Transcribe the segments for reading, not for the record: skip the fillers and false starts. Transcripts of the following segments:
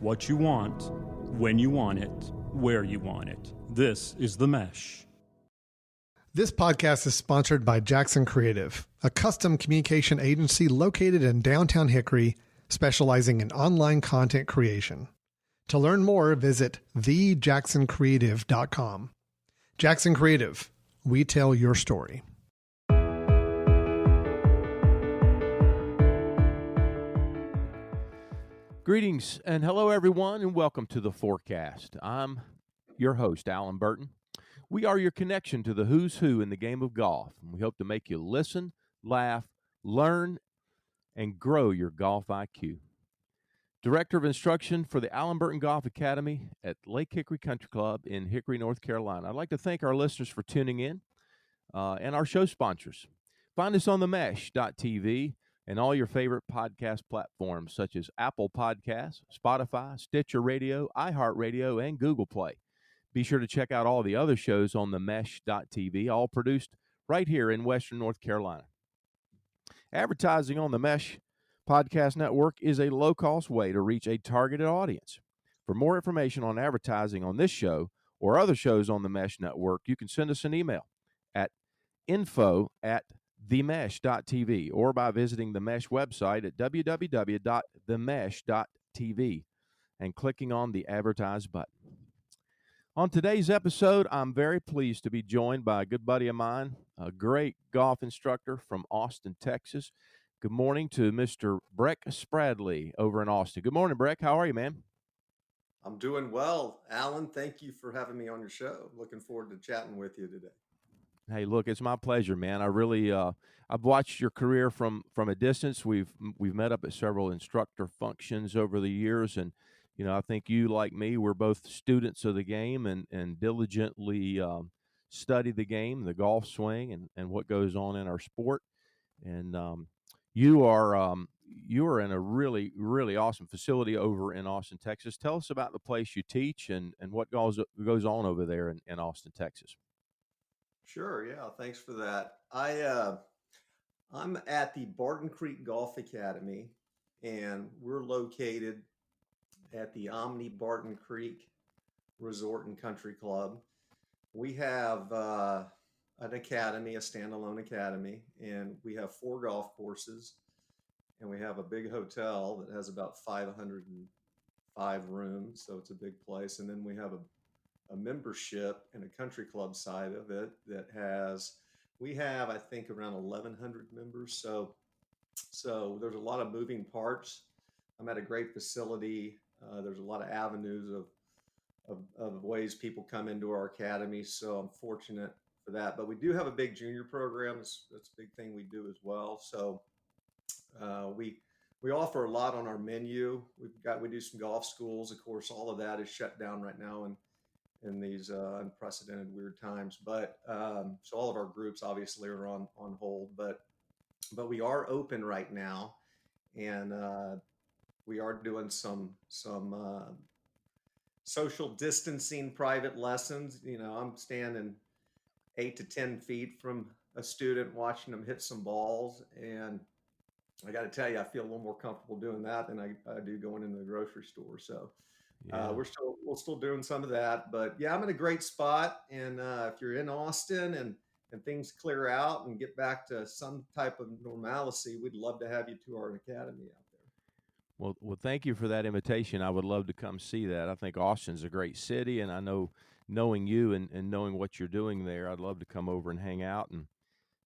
What you want, when you want it, where you want it. This is The Mesh. This podcast is sponsored by Jackson Creative, a custom communication agency located in downtown Hickory, specializing in online content creation. To learn more, visit thejacksoncreative.com. Jackson Creative, we tell your story. Greetings and hello everyone and welcome to the Forecast. I'm your host, Allen Burton. We are your connection to the who's who in the game of golf. And we hope to make you listen, laugh, learn, and grow your golf IQ. Director of Instruction for the Allen Burton Golf Academy at Lake Hickory Country Club in Hickory, North Carolina. I'd like to thank our listeners for tuning in and our show sponsors. Find us on themesh.tv and all your favorite podcast platforms such as Apple Podcasts, Spotify, Stitcher Radio, iHeartRadio, and Google Play. Be sure to check out all the other shows on themesh.tv, all produced right here in Western North Carolina. Advertising on the Mesh Podcast Network is a low-cost way to reach a targeted audience. For more information on advertising on this show or other shows on the Mesh Network, you can send us an email at info@themesh.tv or by visiting the Mesh website at www.themesh.tv and clicking on the Advertise button. On today's episode, I'm very pleased to be joined by a good buddy of mine, a great golf instructor from Austin, Texas. Good morning to Mr. Brech Spradley over in Austin. Good morning, Brech. How are you, man? I'm doing well. Alan, thank you for having me on your show. Looking forward to chatting with you today. Hey, look, it's my pleasure, man. I really, I've watched your career from a distance. We've met up at several instructor functions over the years, and you know, I think you, like me, we're both students of the game and diligently study the game, the golf swing, and what goes on in our sport. And you are in a really, really awesome facility over in Austin, Texas. Tell us about the place you teach and what goes on over there in Austin, Texas. Sure, yeah, thanks for that. I'm at the Barton Creek Golf Academy, and we're located at the Omni Barton Creek Resort and Country Club. We have an academy, a standalone academy, and we have 4 golf courses, and we have a big hotel that has about 505 rooms, so it's a big place. And then we have a membership and a country club side of it that we have, I think, around 1,100 members. So there's a lot of moving parts. I'm at a great facility. There's a lot of avenues of ways people come into our academy. So I'm fortunate for that. But we do have a big junior program. That's a big thing we do as well. So we offer a lot on our menu. We do some golf schools. Of course, all of that is shut down right now in these unprecedented weird times. But so all of our groups obviously are on hold. But we are open right now, and we are doing some social distancing private lessons. You know, I'm standing 8 to 10 feet from a student watching them hit some balls. And I got to tell you, I feel a little more comfortable doing that than I do going into the grocery store. So yeah. We're still doing some of that. But yeah, I'm in a great spot. And if you're in Austin and things clear out and get back to some type of normalcy, we'd love to have you to our academy out there. Well, thank you for that invitation. I would love to come see that. I think Austin's a great city, and I know, knowing you and knowing what you're doing there, I'd love to come over and hang out and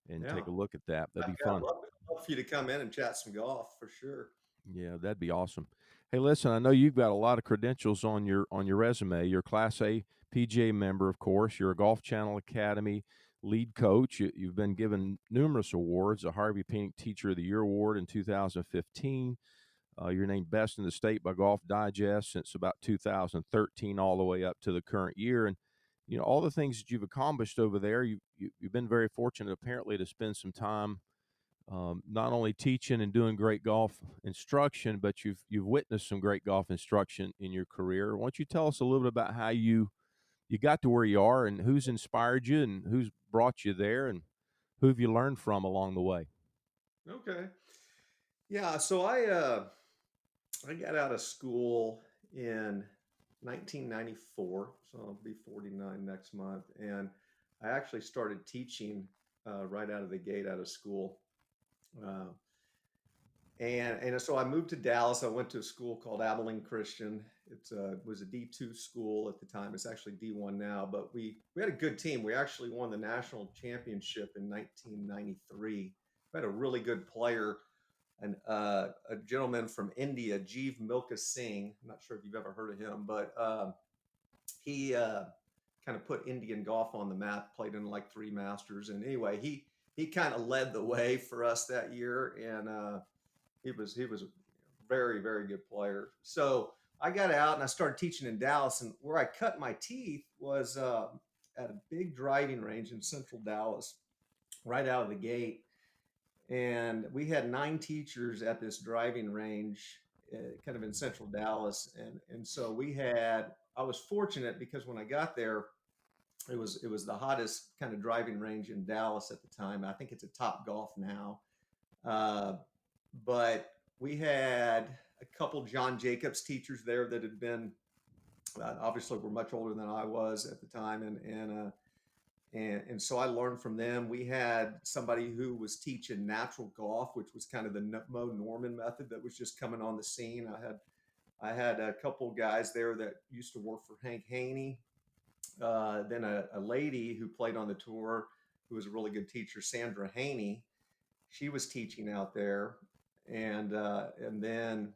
take a look at that. That'd be fun. I'd love for you to come in and chat some golf for sure. Yeah, that'd be awesome. Hey, listen, I know you've got a lot of credentials on your resume. You're a Class A PGA member, of course. You're a Golf Channel Academy lead coach. You've been given numerous awards, a Harvey Penick Teacher of the Year award in 2015. You're named best in the state by Golf Digest since about 2013 all the way up to the current year. And, you know, all the things that you've accomplished over there, you've been very fortunate apparently to spend some time not only teaching and doing great golf instruction, but you've witnessed some great golf instruction in your career. Why don't you tell us a little bit about how you got to where you are and who's inspired you and who's brought you there and who have you learned from along the way? Okay. Yeah. So I got out of school in 1994, so I'll be 49 next month. And I actually started teaching right out of the gate out of school. Uh, and so I moved to Dallas. I went to a school called Abilene Christian. It was a D2 school at the time. It's actually D1 now, but we had a good team. We actually won the national championship in 1993. We had a really good player, and a gentleman from India, Jeev Milka Singh. I'm not sure if you've ever heard of him, but he kind of put Indian golf on the map, played in like 3 Masters. And anyway, he kind of led the way for us that year. And he was a very, very good player. So I got out and I started teaching in Dallas, and where I cut my teeth was at a big driving range in central Dallas, right out of the gate. And we had 9 teachers at this driving range, kind of in central Dallas. And so I was fortunate because when I got there, it was the hottest kind of driving range in Dallas at the time. I think it's a Top Golf now. But we had a couple John Jacobs teachers there that had been, obviously were much older than I was at the time. And so I learned from them. We had somebody who was teaching natural golf, which was kind of the Mo Norman method that was just coming on the scene. I had a couple guys there that used to work for Hank Haney. Then a lady who played on the tour, who was a really good teacher, Sandra Haney. She was teaching out there. And then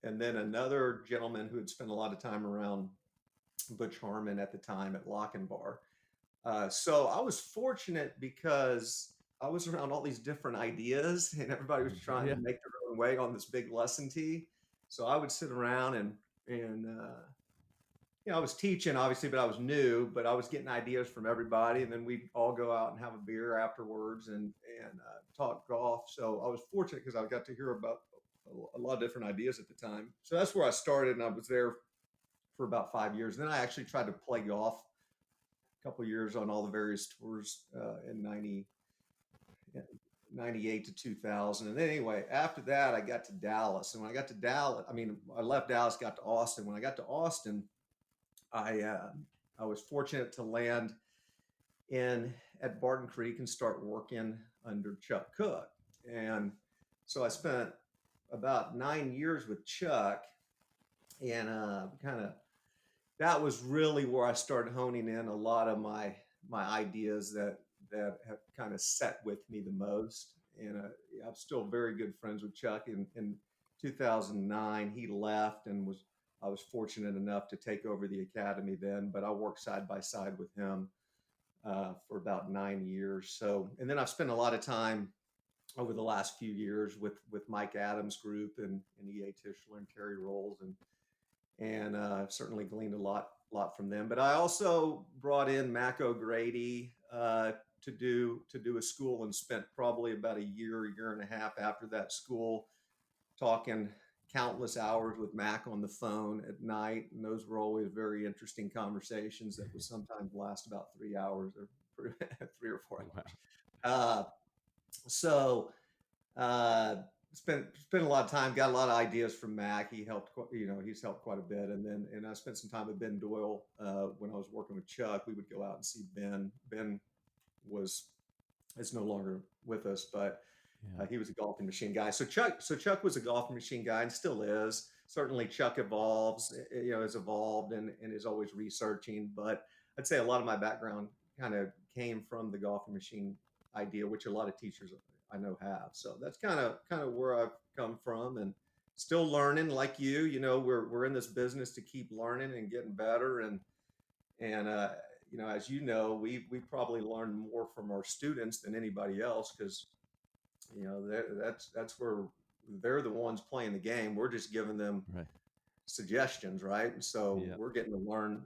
another gentleman who had spent a lot of time around Butch Harmon at the time at Lochinvar. So I was fortunate because I was around all these different ideas, and everybody was trying to make their own way on this big lesson tee. So I would sit around and I was teaching obviously, but I was new, but I was getting ideas from everybody, and then we'd all go out and have a beer afterwards and talk golf. So I was fortunate because I got to hear about a lot of different ideas at the time. So that's where I started, and I was there for about 5 years. Then I actually tried to play golf a couple of years on all the various tours in 98 to 2000. And then anyway, after that, I got to Dallas. And when I got to Dallas, I left Dallas, got to Austin. When I got to Austin, I was fortunate to land at Barton Creek and start working under Chuck Cook. And so I spent about 9 years with Chuck, and that was really where I started honing in a lot of my ideas that have kind of set with me the most. And I'm still very good friends with Chuck. In 2009, he left, and I was fortunate enough to take over the academy then, but I worked side by side with him for about 9 years. So, and then I've spent a lot of time over the last few years with Mike Adams' group and E.A. Tischler and Terry Rolls, and I've certainly gleaned a lot from them. But I also brought in Mac O'Grady to do a school, and spent probably about a year and a half after that school talking countless hours with Mac on the phone at night. And those were always very interesting conversations that would sometimes last about 3 hours or 3 or 4 hours. So spent a lot of time, got a lot of ideas from Mac. He helped, he's helped quite a bit. And I spent some time with Ben Doyle when I was working with Chuck. We would go out and see Ben. Ben is no longer with us, but he was a golfing machine guy. So Chuck was a golfing machine guy and still is. Certainly Chuck has evolved and is always researching. But I'd say a lot of my background kind of came from the golfing machine idea, which a lot of teachers I know have. So that's kind of where I've come from, and still learning like you. We're in this business to keep learning and getting better. And as you know, we probably learn more from our students than anybody else, because that's where they're the ones playing the game. We're just giving them suggestions, right? And so we're getting to learn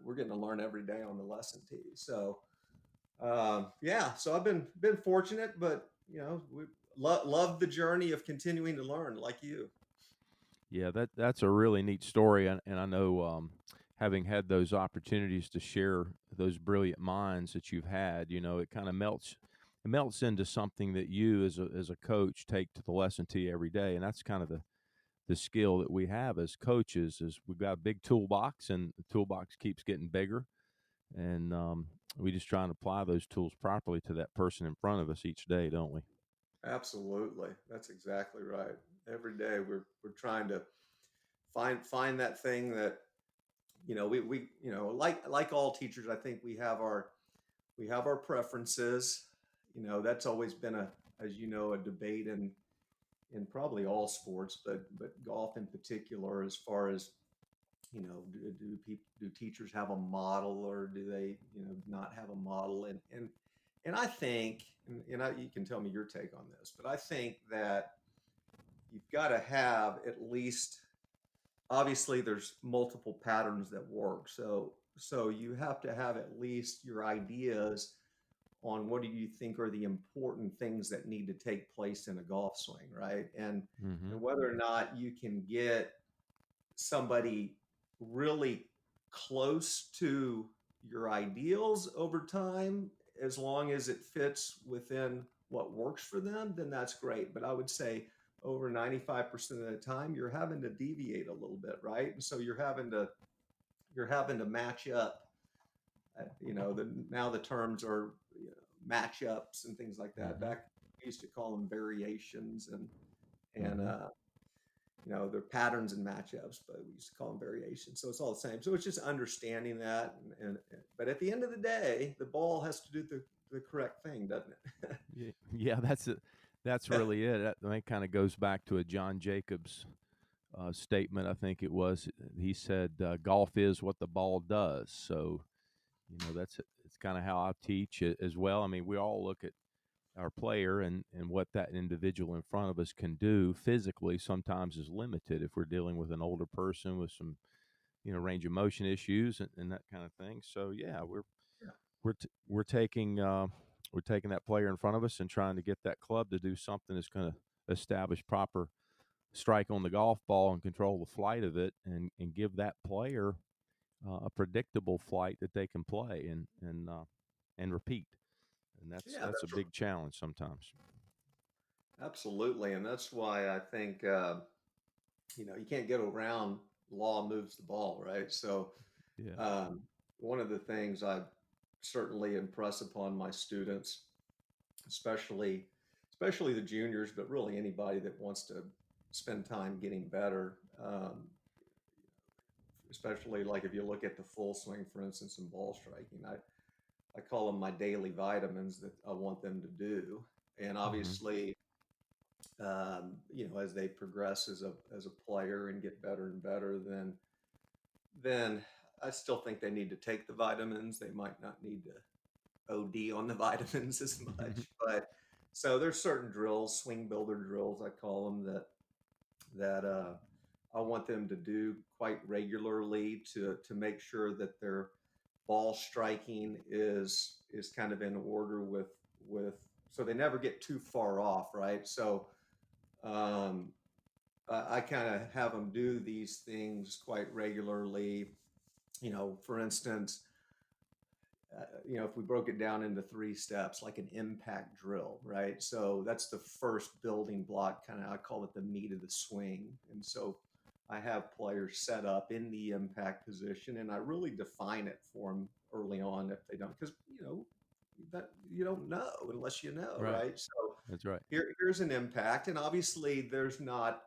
every day on the lesson tee. So so I've been fortunate, but we love the journey of continuing to learn like you. Yeah, that's a really neat story, and I know having had those opportunities to share those brilliant minds that you've had, it kind of melts into something that you as a coach take to the lesson tee every day, and that's kind of the skill that we have as coaches is we've got a big toolbox, and the toolbox keeps getting bigger, and we just try and apply those tools properly to that person in front of us each day, don't we? Absolutely. That's exactly right. Every day we're trying to find that thing that, we like all teachers, I think we have our preferences. That's always been a debate in probably all sports, but golf in particular, as far as, do teachers have a model, or do they, not have a model? And I think, you can tell me your take on this, but I think that you've got to have at least, obviously there's multiple patterns that work. So you have to have at least your ideas on what do you think are the important things that need to take place in a golf swing, right? And whether or not you can get somebody really close to your ideals over time, as long as it fits within what works for them, then that's great. But I would say over 95% of the time, you're having to deviate a little bit, right? And so you're having to match up. Now the terms are, matchups and things like that. Back we used to call them variations, and they're patterns and matchups, but we used to call them variations. So it's all the same. So it's just understanding that, but at the end of the day, the ball has to do the correct thing, doesn't it? Yeah, that's it. That's really it. That kind of goes back to a John Jacobs statement, I think it was. He said, "Golf is what the ball does." So, it's kind of how I teach it as well. I mean, we all look at our player and what that individual in front of us can do physically sometimes is limited if we're dealing with an older person with some, range of motion issues and that kind of thing. So yeah, we're taking that player in front of us and trying to get that club to do something that's going to establish proper strike on the golf ball and control the flight of it, and give that player a predictable flight that they can play and repeat. And that's a big challenge sometimes. Absolutely. And that's why I think, you can't get around law moves the ball, right? So one of the things I certainly impress upon my students, especially the juniors, but really anybody that wants to spend time getting better, especially like if you look at the full swing, for instance, in ball striking, I call them my daily vitamins that I want them to do. And obviously, as they progress as a player and get better and better, then I still think they need to take the vitamins. They might not need to OD on the vitamins as much, but so there's certain drills, swing builder drills, I call them, that I want them to do quite regularly to make sure that their ball striking is kind of in order with so they never get too far off, right? So I kind of have them do these things quite regularly. For instance, if we broke it down into 3 steps, like an impact drill, right? So that's the first building block, kind of, I call it the meat of the swing. And so I have players set up in the impact position, and I really define it for them early on if they don't, because that you don't know unless you know, right? So that's right. Here's an impact, and obviously there's not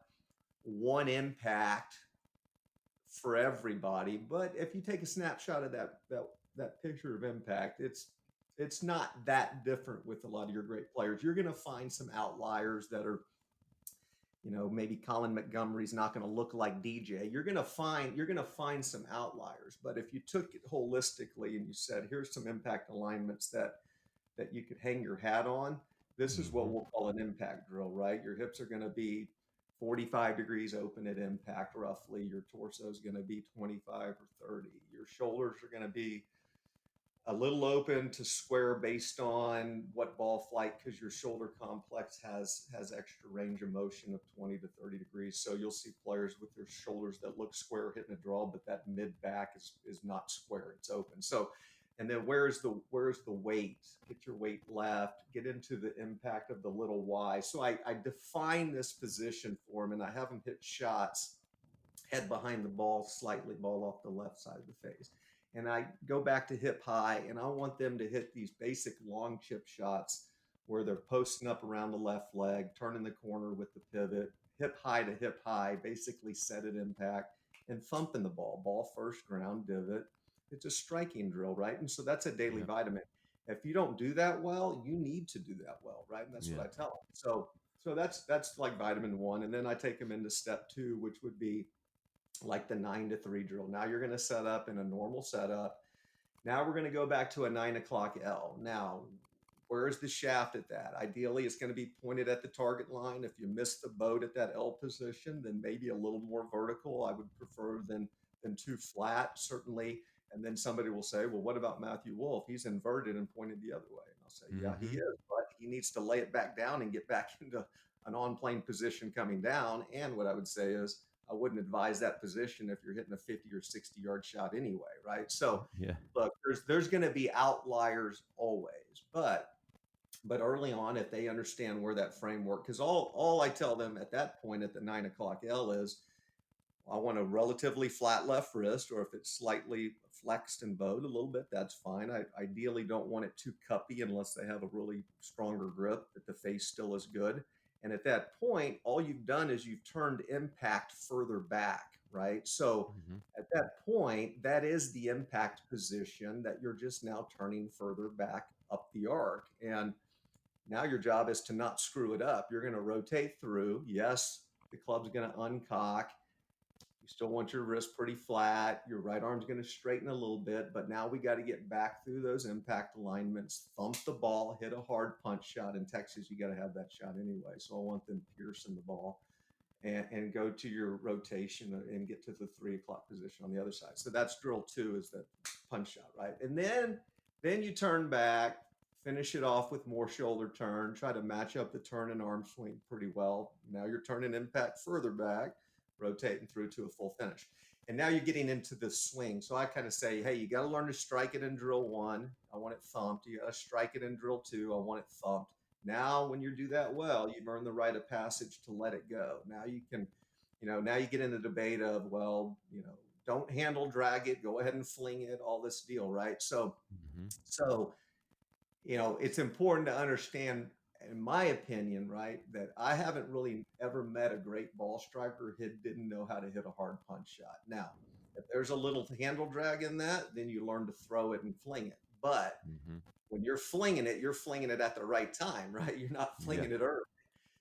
one impact for everybody, but if you take a snapshot of that picture of impact, it's not that different with a lot of your great players. You're going to find some outliers that are, maybe Colin Montgomery's not going to look like DJ. You're going to find some outliers. But if you took it holistically and you said, here's some impact alignments that you could hang your hat on, this is what we'll call an impact drill, right? Your hips are going to be 45 degrees open at impact, roughly. Your torso is going to be 25 or 30. Your shoulders are going to be a little open to square based on what ball flight, because your shoulder complex has extra range of motion of 20 to 30 degrees. So you'll see players with their shoulders that look square hitting a draw, but that mid back is not square, it's open. So, And then where's the weight? Get your weight left, get into the impact of the little Y. So I define this position for them, and I have them hit shots head behind the ball, slightly ball off the left side of the face. And I go back to hip high, and I want them to hit these basic long chip shots where they're posting up around the left leg, turning the corner with the pivot, hip high to hip high, basically set at impact, and thumping the ball first, ground, divot. It's a striking drill, right? And so that's a daily vitamin. If you don't do that well, you need to do that well, right? And that's what I tell them. So that's like vitamin 1. And then I take them into step 2, which would be like the 9 to 3 drill. Now you're going to set up in a normal setup. Now we're going to go back to a 9 o'clock L. Now, where's the shaft at that? Ideally, it's going to be pointed at the target line. If you miss the boat at that L position, then maybe a little more vertical. I would prefer than too flat, certainly. And then somebody will say, well, what about Matthew Wolff? He's inverted and pointed the other way. And I'll say, yeah, he is, but he needs to lay it back down and get back into an on-plane position coming down. And what I would say is, I wouldn't advise that position if you're hitting a 50 or 60 yard shot anyway, right? So look, there's going to be outliers always, but early on, if they understand where that framework, because all I tell them at that point at the 9 o'clock L is, I want a relatively flat left wrist, or if it's slightly flexed and bowed a little bit, that's fine. I ideally don't want it too cuppy unless they have a really stronger grip, that the face still is good. And at that point, all you've done is you've turned impact further back, right? So at that point, that is the impact position that you're just now turning further back up the arc. And now your job is to not screw it up. You're going to rotate through. Yes, the club's going to uncock. You still want your wrist pretty flat. Your right arm's going to straighten a little bit, but now we got to get back through those impact alignments, thump the ball, hit a hard punch shot. In Texas, you got to have that shot anyway. So I want them piercing the ball and go to your rotation and get to the 3 o'clock position on the other side. So that's drill 2, is that punch shot, right? And then you turn back, finish it off with more shoulder turn, try to match up the turn and arm swing pretty well. Now you're turning impact further back, rotating through to a full finish. And now you're getting into the swing. So I kind of say, hey, you got to learn to strike it in drill 1. I want it thumped. You got to strike it in drill 2. I want it thumped. Now, when you do that well, you've earned the rite of passage to let it go. Now you can, now you get in the debate of, well, don't handle drag it, go ahead and fling it, all this deal, right? So it's important to understand, in my opinion, right, that I haven't really ever met a great ball striker who didn't know how to hit a hard punch shot. Now, if there's a little handle drag in that, then you learn to throw it and fling it. But when you're flinging it at the right time, right? You're not flinging it early.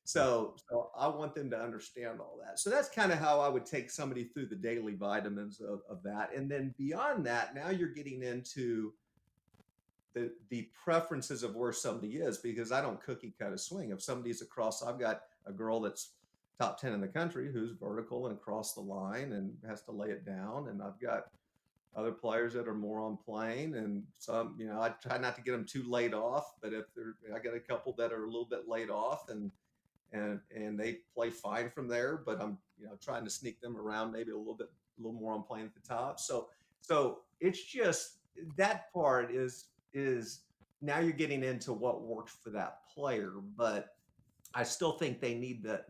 So I want them to understand all that. So that's kind of how I would take somebody through the daily vitamins of that. And then beyond that, now you're getting into the preferences of where somebody is, because I don't cookie cut a swing. If somebody's across, I've got a girl that's top 10 in the country who's vertical and across the line and has to lay it down. And I've got other players that are more on plane, and some, I try not to get them too laid off, but I got a couple that are a little bit laid off and they play fine from there, but I'm, trying to sneak them around maybe a little more on plane at the top. So it's just, that part is now you're getting into what works for that player, but I still think they need the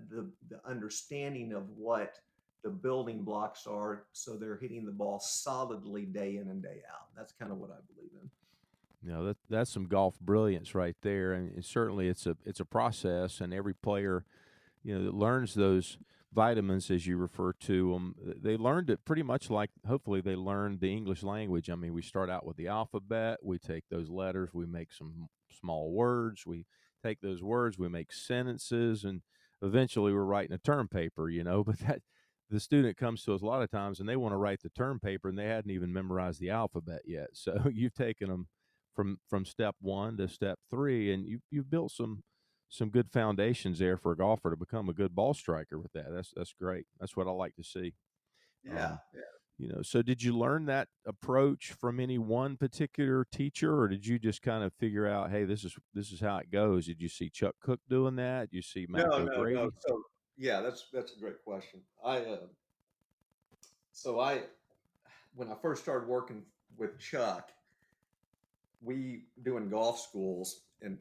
understanding of what the building blocks are, so they're hitting the ball solidly day in and day out. That's kind of what I believe in. That's some golf brilliance right there, and certainly it's a process, and every player, that learns those vitamins, as you refer to them, they learned it pretty much like, hopefully they learned the English language. I mean, we start out with the alphabet, we take those letters, we make some small words, we take those words, we make sentences, and eventually we're writing a term paper, but that the student comes to us a lot of times and they want to write the term paper and they hadn't even memorized the alphabet yet. So you've taken them from step 1 to step 3, and you've built some good foundations there for a golfer to become a good ball striker with that. That's great. That's what I like to see. Yeah. So did you learn that approach from any one particular teacher, or did you just kind of figure out, hey, this is how it goes? Did you see Chuck Cook doing that? Did you see Matt O'Grady? No. So yeah, that's a great question. When I first started working with Chuck, we doing golf schools, and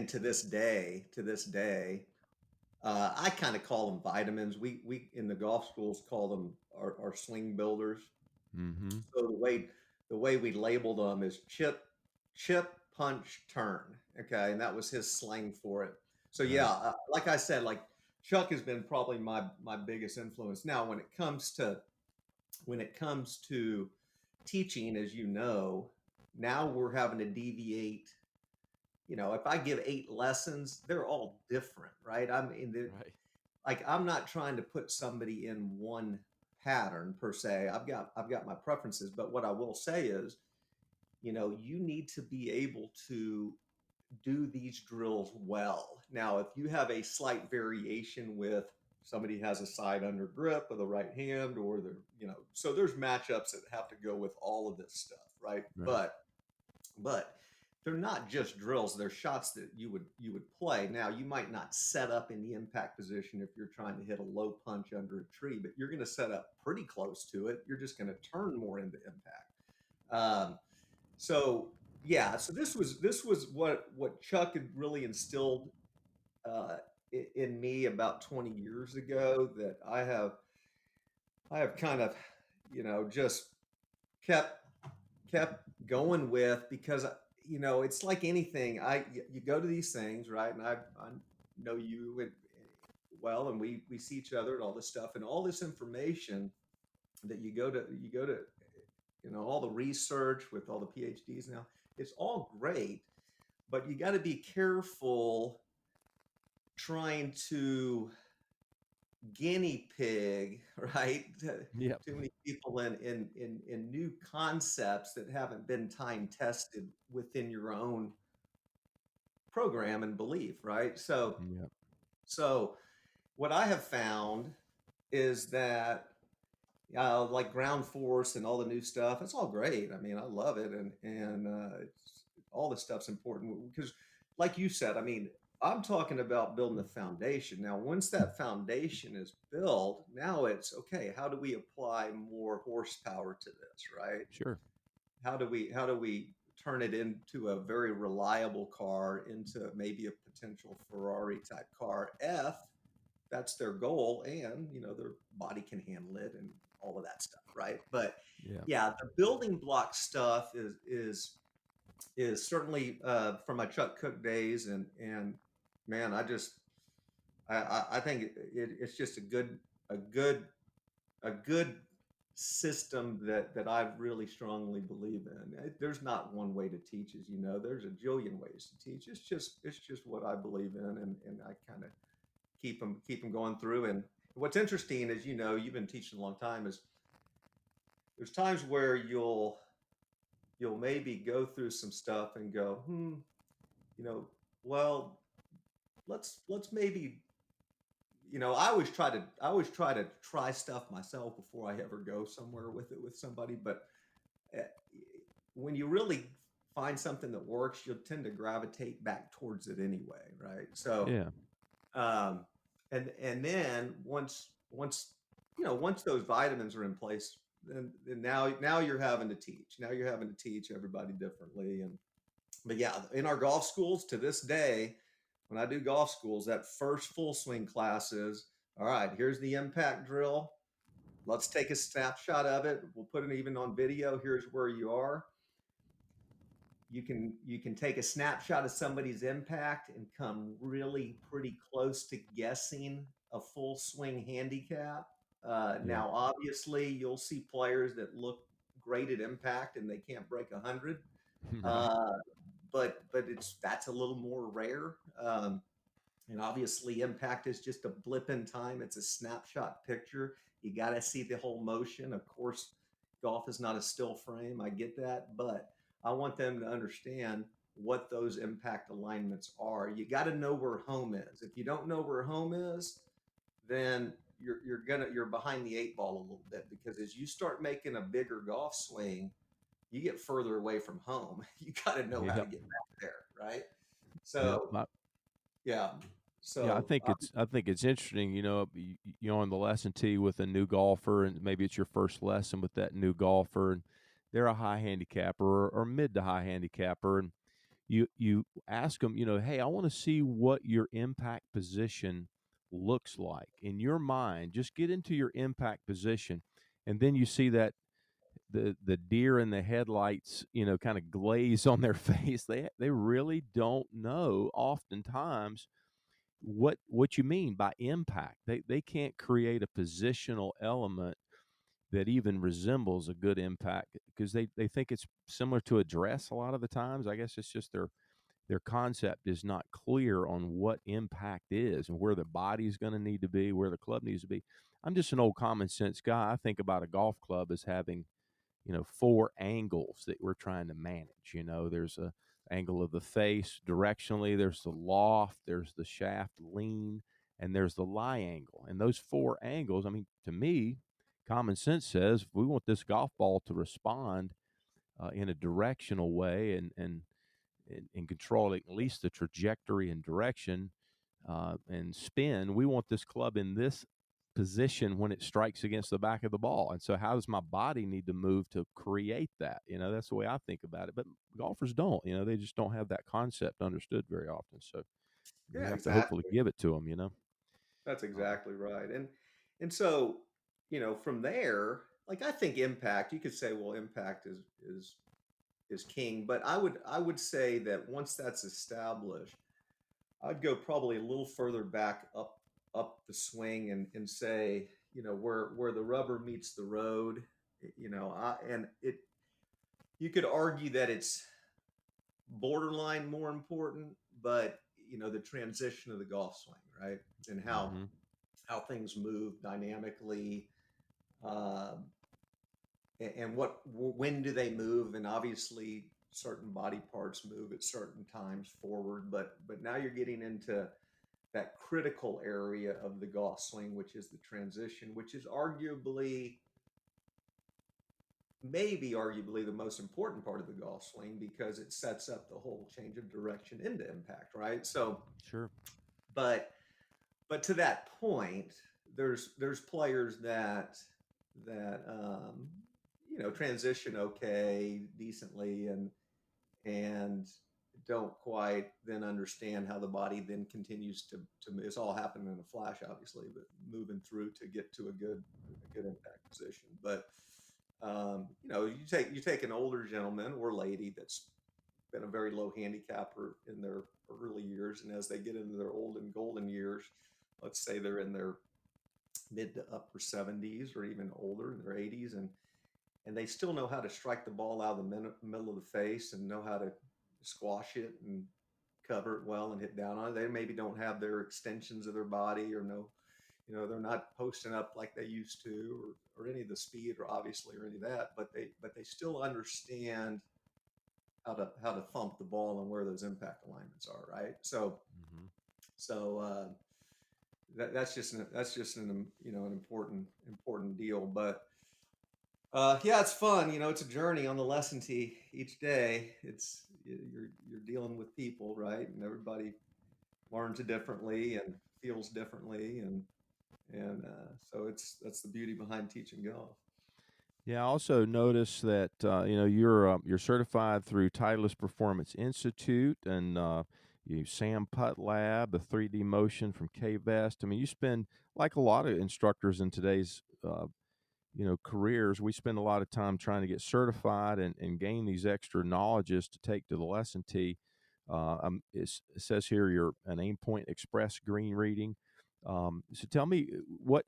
to this day, I kind of call them vitamins. We in the golf schools call them our swing builders. Mm-hmm. So the way we label them is chip, punch, turn. Okay, and that was his slang for it. So yeah, like I said, like Chuck has been probably my biggest influence. Now, when it comes to teaching, as you know, now we're having to deviate. You know, if I give 8 lessons, they're all different, right? I mean, Right. like I'm not trying to put somebody in one pattern per se. I've got my preferences, but what I will say is, you know, you need to be able to do these drills well. Now, if you have a slight variation with somebody has a side under grip with the right hand, or you know, so there's matchups that have to go with all of this stuff, right? Right. But they're not just drills. They're shots that you would play. Now, you might not set up in the impact position if you're trying to hit a low punch under a tree, but you're going to set up pretty close to it. You're just going to turn more into impact. So yeah, so this was what Chuck had really instilled in me about 20 years ago, that I have kind of, you know, just kept going with, because you know, it's like anything. You go to these things, right? And I know you well, and we see each other and all this stuff, and all this information that you go to, you know, all the research with all the PhDs now. It's all great, but you got to be careful trying to guinea pig, right? Yep. Too many people in new concepts that haven't been time tested within your own program and belief, right? Yep. So what I have found is that like ground force and all the new stuff, it's all great. I mean, I love it, and all this stuff's important because, like you said, I mean, I'm talking about building the foundation. Now, once that foundation is built, now it's okay. How do we apply more horsepower to this, right? Sure. How do we turn it into a very reliable car, into maybe a potential Ferrari type car? That's their goal, and you know, their body can handle it and all of that stuff, right? But yeah, the building block stuff is certainly from my Chuck Cook days, and man, I think it's just a good system that I really strongly believe in. There's not one way to teach, as you know. There's a jillion ways to teach. It's just what I believe in, and I kind of keep them going through. And what's interesting is, you know, you've been teaching a long time, is there's times where you'll maybe go through some stuff and go, you know, well, let's maybe, you know, I always try to try stuff myself before I ever go somewhere with it with somebody. But when you really find something that works, you'll tend to gravitate back towards it anyway, right? So Yeah. And then once you know, once those vitamins are in place, then now you're having to teach. Now you're having to teach everybody differently. But yeah, in our golf schools to this day, when I do golf schools, that first full swing class is, all right, here's the impact drill. Let's take a snapshot of it. We'll put it even on video. Here's where you are. You can take a snapshot of somebody's impact and come really pretty close to guessing a full swing handicap. Now, obviously, you'll see players that look great at impact and they can't break 100. Right. But that's a little more rare. And obviously, impact is just a blip in time. It's a snapshot picture. You got to see the whole motion. Of course, golf is not a still frame. I get that, but I want them to understand what those impact alignments are. You got to know where home is. If you don't know where home is, then you're behind the 8 ball a little bit, because as you start making a bigger golf swing, you get further away from home. You got to know how to get back there, right? So yeah. So yeah, I think it's interesting. You know, you're on the lesson tee with a new golfer, and maybe it's your first lesson with that new golfer, and they're a high handicapper or mid to high handicapper, and you ask them, hey, I want to see what your impact position looks like in your mind. Just get into your impact position, and then you see that the deer in the headlights, kind of glaze on their face. They really don't know oftentimes what you mean by impact. They can't create a positional element that even resembles a good impact because they think it's similar to a dress a lot of the times. I guess it's just their concept is not clear on what impact is and where the body's going to need to be, where the club needs to be. I'm just an old common sense guy. I think about a golf club as having, 4 angles that we're trying to manage. There's a angle of the face directionally, there's the loft, there's the shaft lean, and there's the lie angle. And those 4 angles, I mean, to me, common sense says if we want this golf ball to respond in a directional way and control at least the trajectory and direction and spin, we want this club in this position when it strikes against the back of the ball. And so how does my body need to move to create that? That's the way I think about it. But golfers don't, they just don't have that concept understood very often. So you Yeah, have to exactly. hopefully give it to them. That's exactly right. And so, from there, like I think impact, you could say, well, impact is king, but I would say that once that's established, I'd go probably a little further back up the swing and say, where the rubber meets the road, and you could argue that it's borderline more important, but the transition of the golf swing, right? And Mm-hmm. how things move dynamically, um, and when do they move? And obviously, certain body parts move at certain times forward, but now you're getting into that critical area of the golf swing, which is the transition, which is maybe arguably the most important part of the golf swing because it sets up the whole change of direction into impact, right? So, Sure. but to that point, there's players that transition okay, decently, and don't quite then understand how the body then continues to it's all happening in a flash, obviously, but moving through to get to a good impact position. But you take an older gentleman or lady that's been a very low handicapper in their early years, and as they get into their old and golden years, let's say they're in their mid to upper 70s or even older in their 80s, and they still know how to strike the ball out of the middle of the face and know how to squash it and cover it well and hit down on it. They maybe don't have their extensions of their body or they're not posting up like they used to or any of the speed or obviously or any of that, but they still understand how to thump the ball and where those impact alignments are, right? So Mm-hmm. so that's just an important deal. But yeah, it's fun. It's a journey on the lesson tee each day. You're dealing with people, right? And everybody learns it differently and feels differently, and so that's the beauty behind teaching golf. Yeah, I also noticed that you're certified through Titleist Performance Institute and you Sam Putt Lab, the 3D Motion from K-Vest. I mean, you spend, like a lot of instructors in today's careers, we spend a lot of time trying to get certified and gain these extra knowledges to take to the lesson tee. It says here you're an Aim Point Express green reading. So tell me,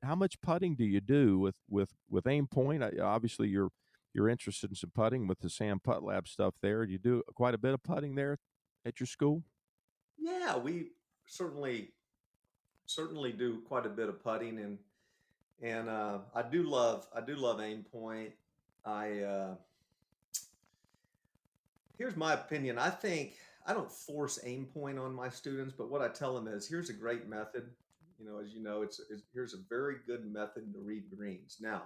how much putting do you do with Aim Point? Obviously, you're interested in some putting with the Sam Putt Lab stuff there. Do you do quite a bit of putting there at your school? Yeah, we certainly do quite a bit of putting, and I do love Aim Point. I Here's my opinion. I think I don't force Aim Point on my students, but what I tell them is, here's a great method. As you know, here's a very good method to read greens. Now,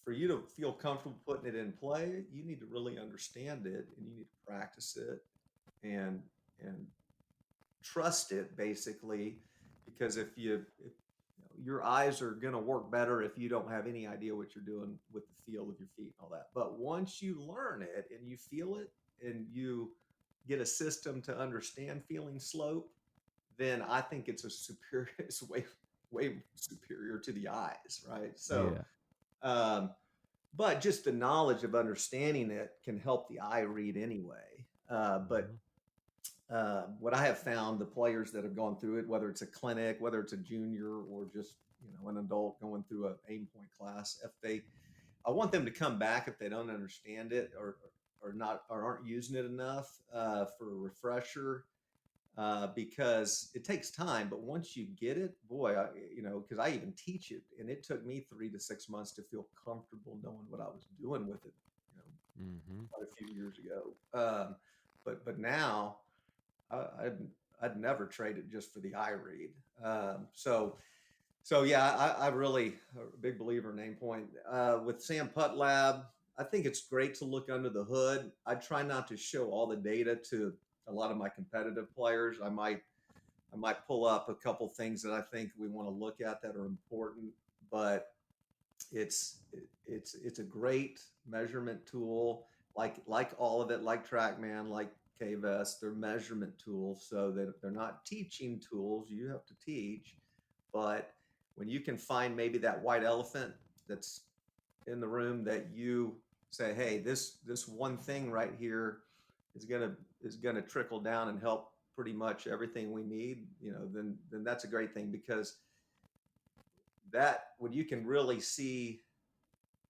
for you to feel comfortable putting it in play, you need to really understand it, and you need to practice it and trust it, basically, because if your eyes are going to work better if you don't have any idea what you're doing with the feel of your feet and all that. But once you learn it and you feel it and you get a system to understand feeling slope, then I think it's a superior, it's way superior to the eyes, right? So, Yeah. but just the knowledge of understanding it can help the eye read anyway. But Mhm. what I have found, the players that have gone through it, whether it's a clinic, whether it's a junior or just an adult going through a aim point class, I want them to come back if they don't understand it or not or aren't using it enough for a refresher. Because it takes time, but once you get it, boy, because I even teach it, and it took me 3 to 6 months to feel comfortable knowing what I was doing with it, Mhm. quite a few years ago. But now I'd never trade it just for the eye read. So yeah, I really a big believer in aim point. With Sam Putt Lab, I think it's great to look under the hood. I try not to show all the data to a lot of my competitive players. I might pull up a couple things that I think we want to look at that are important, but it's a great measurement tool, like all of it, like TrackMan, like KVest. They're measurement tools, so that they're not teaching tools. You have to teach, but when you can find maybe that white elephant that's in the room that you say, hey, this one thing right here is gonna trickle down and help pretty much everything we need, then that's a great thing, because that when you can really see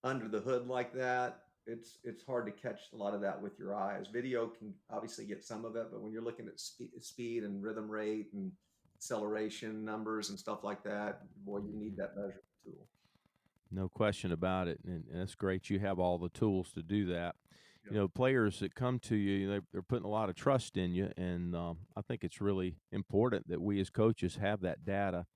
under the hood like that, it's hard to catch a lot of that with your eyes. Video can obviously get some of it, but when you're looking at speed and rhythm rate and acceleration numbers and stuff like that, boy, you need Mhm. that measurement tool. No question about it, and it's great you have all the tools to do that. Yep. Players that come to you, they're putting a lot of trust in you, and I think it's really important that we as coaches have that data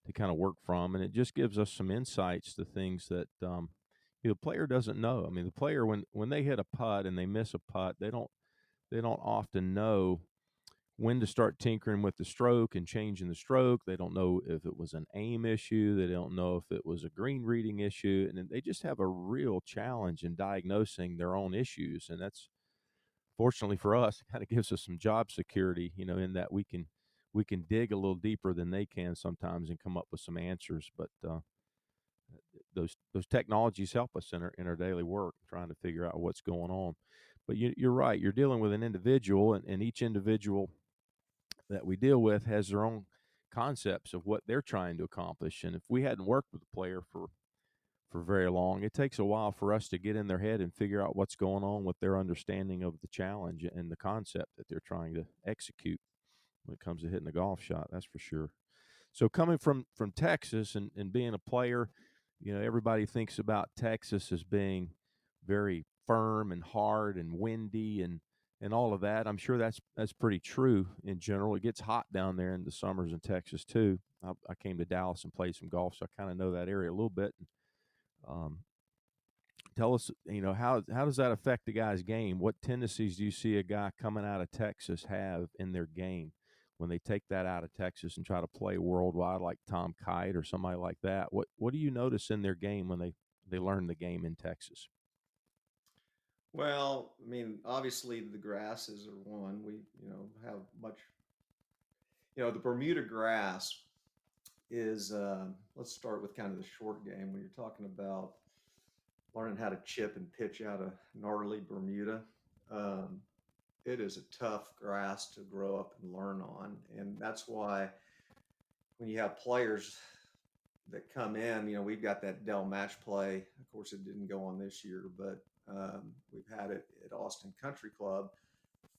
to kind of work from, and it just gives us some insights to things that the player doesn't know. I mean, the player when they hit a putt and they miss a putt, they don't often know when to start tinkering with the stroke and changing the stroke. They don't know if it was an aim issue. They don't know if it was a green reading issue. And then they just have a real challenge in diagnosing their own issues. And that's fortunately for us, it kind of gives us some job security, in that we can dig a little deeper than they can sometimes and come up with some answers. But those technologies help us in our daily work, trying to figure out what's going on. But you're right. You're dealing with an individual, and each individual that we deal with has their own concepts of what they're trying to accomplish. And if we hadn't worked with a player for very long, it takes a while for us to get in their head and figure out what's going on with their understanding of the challenge and the concept that they're trying to execute when it comes to hitting a golf shot. That's for sure. So coming from Texas and being a player, everybody thinks about Texas as being very firm and hard and windy and all of that. I'm sure that's pretty true in general. It gets hot down there in the summers in Texas too. I came to Dallas and played some golf, so I kind of know that area a little bit. Um, Tell us, how does that affect the guy's game? What tendencies do you see a guy coming out of Texas have in their game when they take that out of Texas and try to play worldwide, like Tom Kite or somebody like that? What do you notice in their game when they learn the game in Texas? Well, I mean, obviously the grasses are one. We, have much, the Bermuda grass is, let's start with kind of the short game. When you're talking about learning how to chip and pitch out of gnarly Bermuda, um, it is a tough grass to grow up and learn on. And that's why when you have players that come in, we've got that Dell match play. Of course, it didn't go on this year, but we've had it at Austin Country Club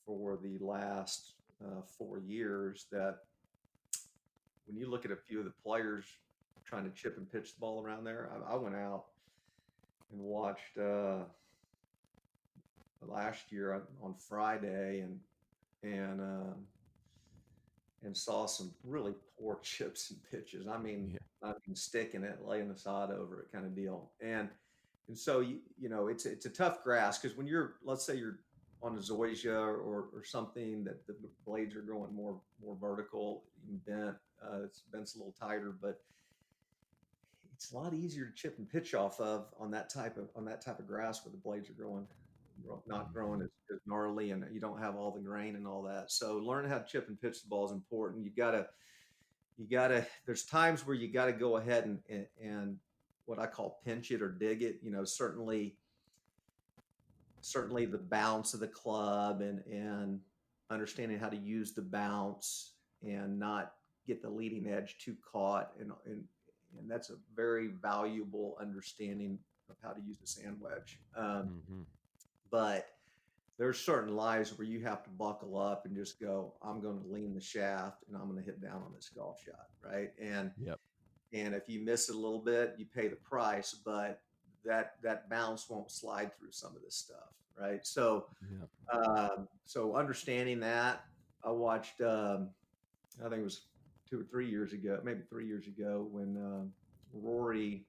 for the last 4 years. That when you look at a few of the players trying to chip and pitch the ball around there, I went out and watched last year on Friday and and saw some really poor chips and pitches. I mean, Yeah. not even sticking it, laying the sod over it, kind of deal. And so it's a tough grass, because when let's say you're on a zoysia or something that the blades are going more vertical, even bent. It's a little tighter, but it's a lot easier to chip and pitch off of on that type of grass where the blades are not growing as gnarly, and you don't have all the grain and all that. So learning how to chip and pitch the ball is important. There's times where you got to go ahead and what I call pinch it or dig it. Certainly the bounce of the club and understanding how to use the bounce and not get the leading edge too caught. And that's a very valuable understanding of how to use the sand wedge. But there's certain lies where you have to buckle up and just go, I'm going to lean the shaft and I'm going to hit down on this golf shot. Right. And if you miss it a little bit, you pay the price, but that bounce won't slide through some of this stuff. Right. So, so understanding that, I watched, I think it was 2 or 3 years ago, maybe 3 years ago, when Rory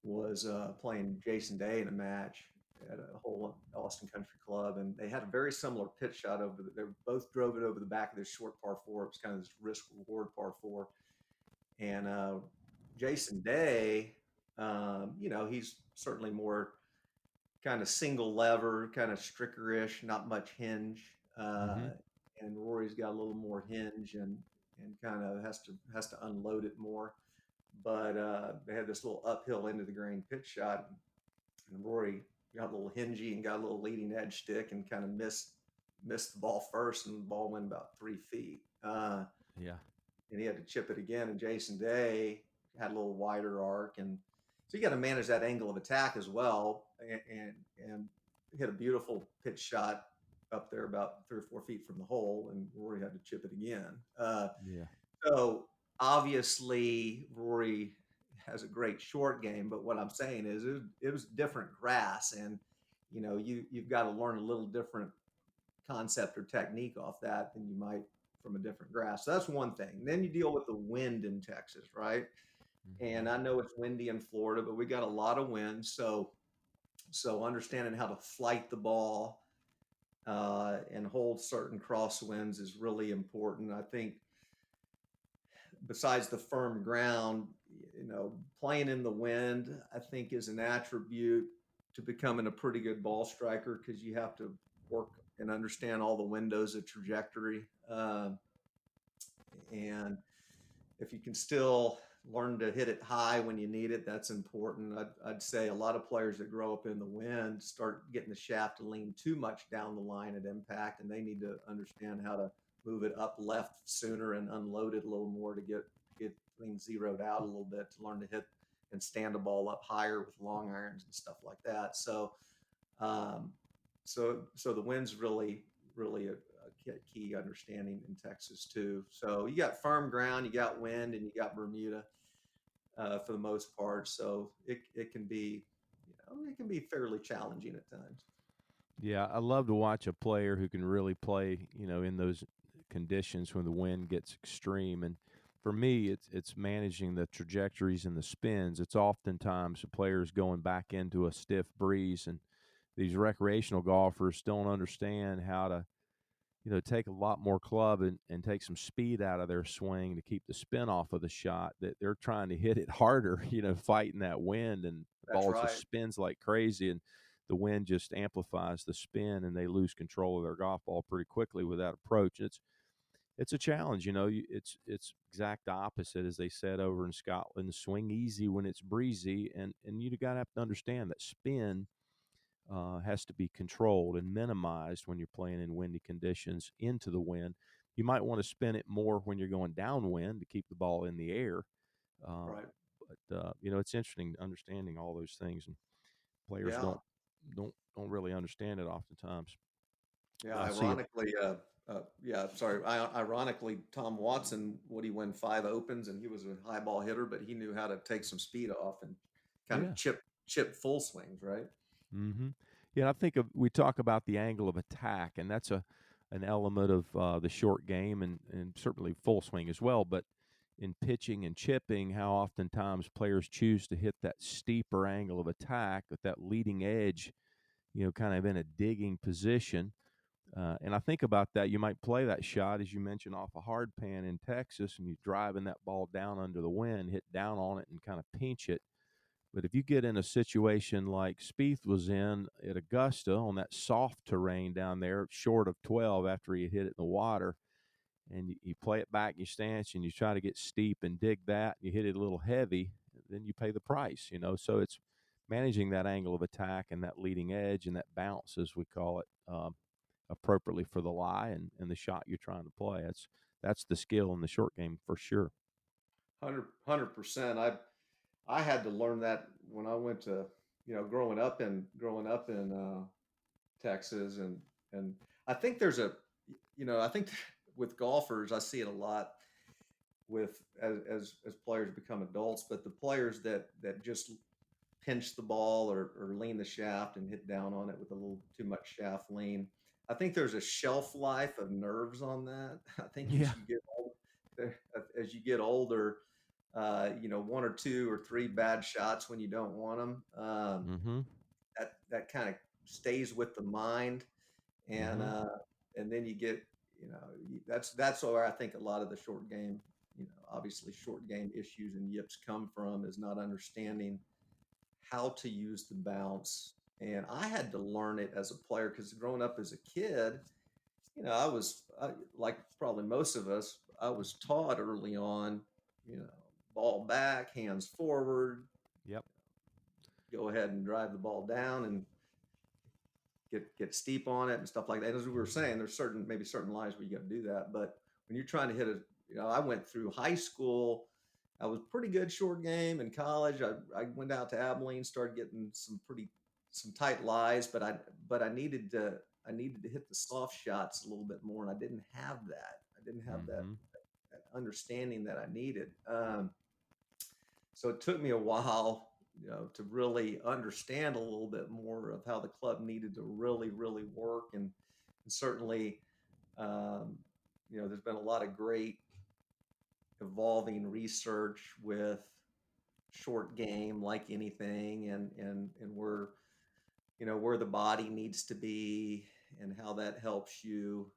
was playing Jason Day in a match at a whole Austin Country Club, and they had a very similar pitch shot they both drove it over the back of this short par 4. It was kind of this risk reward par 4. And Jason Day, he's certainly more kind of single lever, kind of stricker-ish, not much hinge. And Rory's got a little more hinge and kind of has to unload it more. But they had this little uphill into the grain pitch shot, and Rory got a little hingy and got a little leading edge stick and kind of missed the ball first, and the ball went about 3 feet. And he had to chip it again, and Jason Day had a little wider arc, and so you got to manage that angle of attack as well, and hit a beautiful pitch shot up there about 3 or 4 feet from the hole, and Rory had to chip it again. So obviously Rory has a great short game, but what I'm saying is it was different grass, and you've got to learn a little different concept or technique off that than you might from a different grass. So that's one thing. And then you deal with the wind in Texas, right? And I know it's windy in Florida, but we got a lot of wind. So understanding how to flight the ball and hold certain crosswinds is really important. I think besides the firm ground, playing in the wind, I think, is an attribute to becoming a pretty good ball striker, because you have to work and understand all the windows of trajectory. And if you can still learn to hit it high when you need it, that's important. I'd say a lot of players that grow up in the wind start getting the shaft to lean too much down the line at impact, and they need to understand how to move it up left sooner and unload it a little more to get things zeroed out a little bit, to learn to hit and stand the ball up higher with long irons and stuff like that. So the wind's really a key understanding in Texas too. So you got firm ground, you got wind, and you got Bermuda for the most part. So it can be fairly challenging at times. Yeah, I love to watch a player who can really play, in those conditions when the wind gets extreme. And for me, it's managing the trajectories and the spins. It's oftentimes the players going back into a stiff breeze, and these recreational golfers don't understand how to, take a lot more club and take some speed out of their swing to keep the spin off of the shot. That they're trying to hit it harder, fighting that wind, and the ball just spins like crazy, and the wind just amplifies the spin, and they lose control of their golf ball pretty quickly with that approach. It's a challenge, it's exact opposite, as they said over in Scotland. Swing easy when it's breezy, and you got to have to understand that spin has to be controlled and minimized when you're playing in windy conditions into the wind. You might want to spin it more when you're going downwind to keep the ball in the air. Right. But it's interesting understanding all those things, and players don't really understand it oftentimes. Yeah, ironically, Tom Watson, would he win 5 Opens, and he was a high ball hitter, but he knew how to take some speed off and kind of chip full swings, right? Mm-hmm. Yeah, I think we talk about the angle of attack, and that's an element of the short game, and certainly full swing as well. But in pitching and chipping, how oftentimes players choose to hit that steeper angle of attack with that leading edge, kind of in a digging position. And I think about that. You might play that shot, as you mentioned, off a hard pan in Texas, and you're driving that ball down under the wind, hit down on it, and kind of pinch it. But if you get in a situation like Spieth was in at Augusta on that soft terrain down there, short of 12 after he hit it in the water, and you play it back in your stance and you try to get steep and dig that, and you hit it a little heavy, then you pay the price, So it's managing that angle of attack and that leading edge and that bounce, as we call it, appropriately for the lie and the shot you're trying to play. That's the skill in the short game for sure. 100%. I had to learn that when I went to, growing up in Texas, and I think there's I think with golfers, I see it a lot with as players become adults, but the players that just pinch the ball or lean the shaft and hit down on it with a little too much shaft lean. I think there's a shelf life of nerves on that. I think as you get older, one or two or three bad shots when you don't want them, that kind of stays with the mind, and then you get, that's where I think a lot of the short game, obviously short game issues and yips come from, is not understanding how to use the bounce. And I had to learn it as a player, because growing up as a kid, like probably most of us, I was taught early on, ball back, hands forward. Yep. Go ahead and drive the ball down and get steep on it and stuff like that. As we were saying, there's certain lies where you got to do that. But when you're trying to hit I went through high school. I was pretty good short game. In college, I went out to Abilene, started getting some tight lies, but I needed to hit the soft shots a little bit more, and I didn't have that. I didn't have that understanding that I needed. So it took me a while, to really understand a little bit more of how the club needed to really, really work. And certainly, there's been a lot of great evolving research with short game, like anything, and where the body needs to be and how that helps you,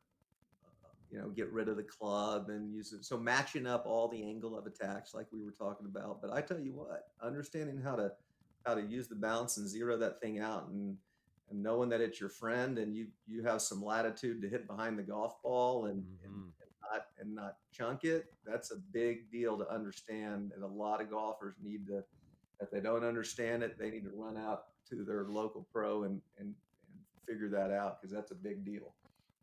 get rid of the club and use it. So matching up all the angle of attacks, like we were talking about. But I tell you what, understanding how to use the bounce and zero that thing out, and knowing that it's your friend, and you have some latitude to hit behind the golf ball and not chunk it. That's a big deal to understand, and a lot of golfers need to. If they don't understand it, they need to run out to their local pro and figure that out, because that's a big deal.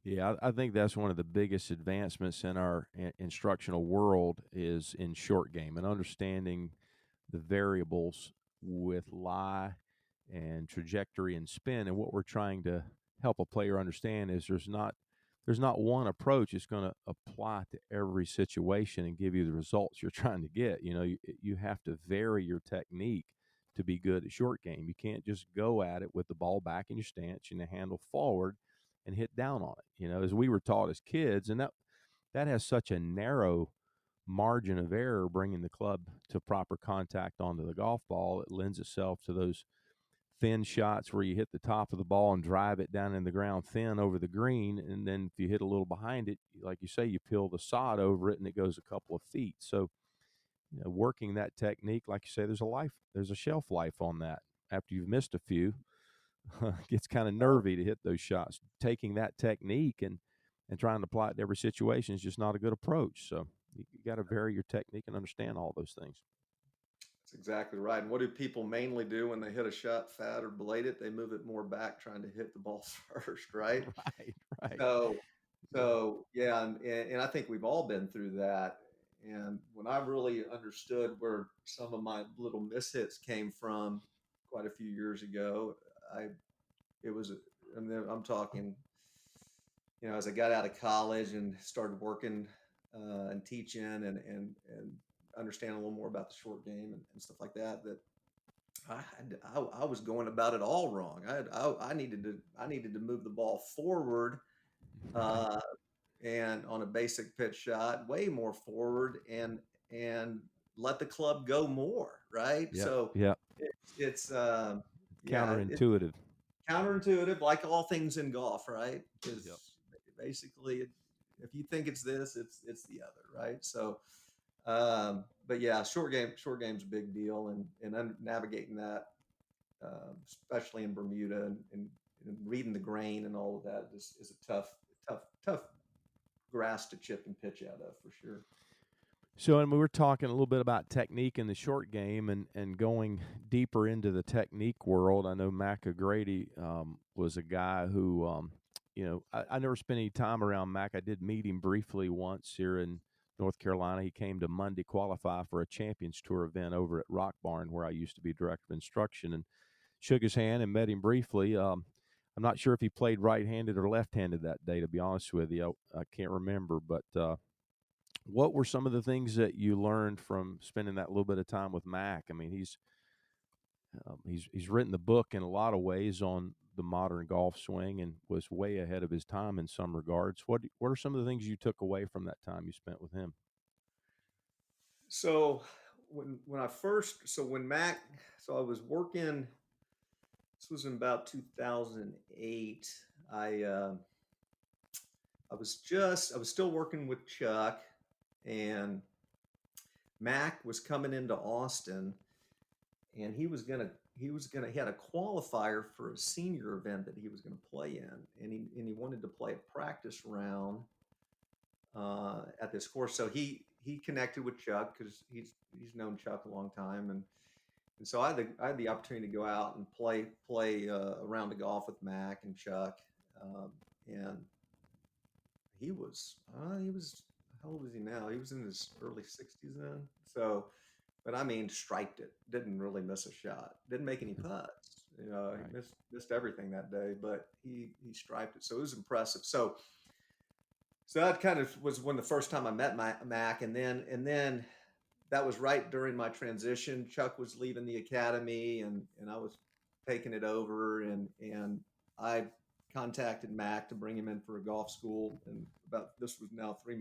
Yeah, I think that's one of the biggest advancements in our instructional world, is in short game and understanding the variables with lie and trajectory and spin. And what we're trying to help a player understand is there's not one approach that's going to apply to every situation and give you the results you're trying to get. You have to vary your technique to be good at short game. You can't just go at it with the ball back in your stance and the handle forward and hit down on it. As we were taught as kids, and that has such a narrow margin of error bringing the club to proper contact onto the golf ball. It lends itself to those thin shots where you hit the top of the ball and drive it down in the ground thin over the green, and then if you hit a little behind it, like you say, you peel the sod over it and it goes a couple of feet. So working that technique, like you say, there's a shelf life on that. After you've missed a few, it gets kind of nervy to hit those shots. Taking that technique and trying to apply it to every situation is just not a good approach. So you got to vary your technique and understand all those things. That's exactly right. And what do people mainly do when they hit a shot fat or belated? They move it more back, trying to hit the ball first, right? Right. So yeah, and I think we've all been through that. And when I really understood where some of my little mishits came from quite a few years ago, I'm talking, as I got out of college and started working and teaching and understand a little more about the short game and stuff like that, I was going about it all wrong. I needed to move the ball forward, and on a basic pitch shot, way more forward, and let the club go more, right? Yep. So yeah, it's counterintuitive. Counterintuitive, like all things in golf, right? Yep. basically. If you think it's this, it's the other, right? So, but yeah, short game's a big deal, and navigating that, especially in Bermuda, and reading the grain and all of that is a tough grass to chip and pitch out of, for sure. So, and we were talking a little bit about technique in the short game, and going deeper into the technique world. I know Mac O'Grady was a guy who, I never spent any time around Mac. I did meet him briefly once here in North Carolina. He came to Monday qualify for a Champions Tour event over at Rock Barn, where I used to be director of instruction, and shook his hand and met him briefly. I'm not sure if he played right-handed or left-handed that day, to be honest with you. I can't remember, but what were some of the things that you learned from spending that little bit of time with Mac? I mean, he's written the book in a lot of ways on the modern golf swing, and was way ahead of his time in some regards. What are some of the things you took away from that time you spent with him? So when Mac, I was working. This was in about 2008. I was still working with Chuck, and Mac was coming into Austin, and he had a qualifier for a senior event that he was going to play in, and he wanted to play a practice round at this course. So he connected with Chuck, because he's known Chuck a long time, and so I had the opportunity to go out and play a round of golf with Mac and Chuck, and he was how old is he now? He was in his early 60s then. So, but I mean, striped it. Didn't really miss a shot. Didn't make any putts. He missed everything that day, but he striped it. So it was impressive. So that kind of was when the first time I met Mac, and then that was right during my transition. Chuck was leaving the academy, and I was taking it over, and I contacted Mac to bring him in for a golf school, and this was now 3 or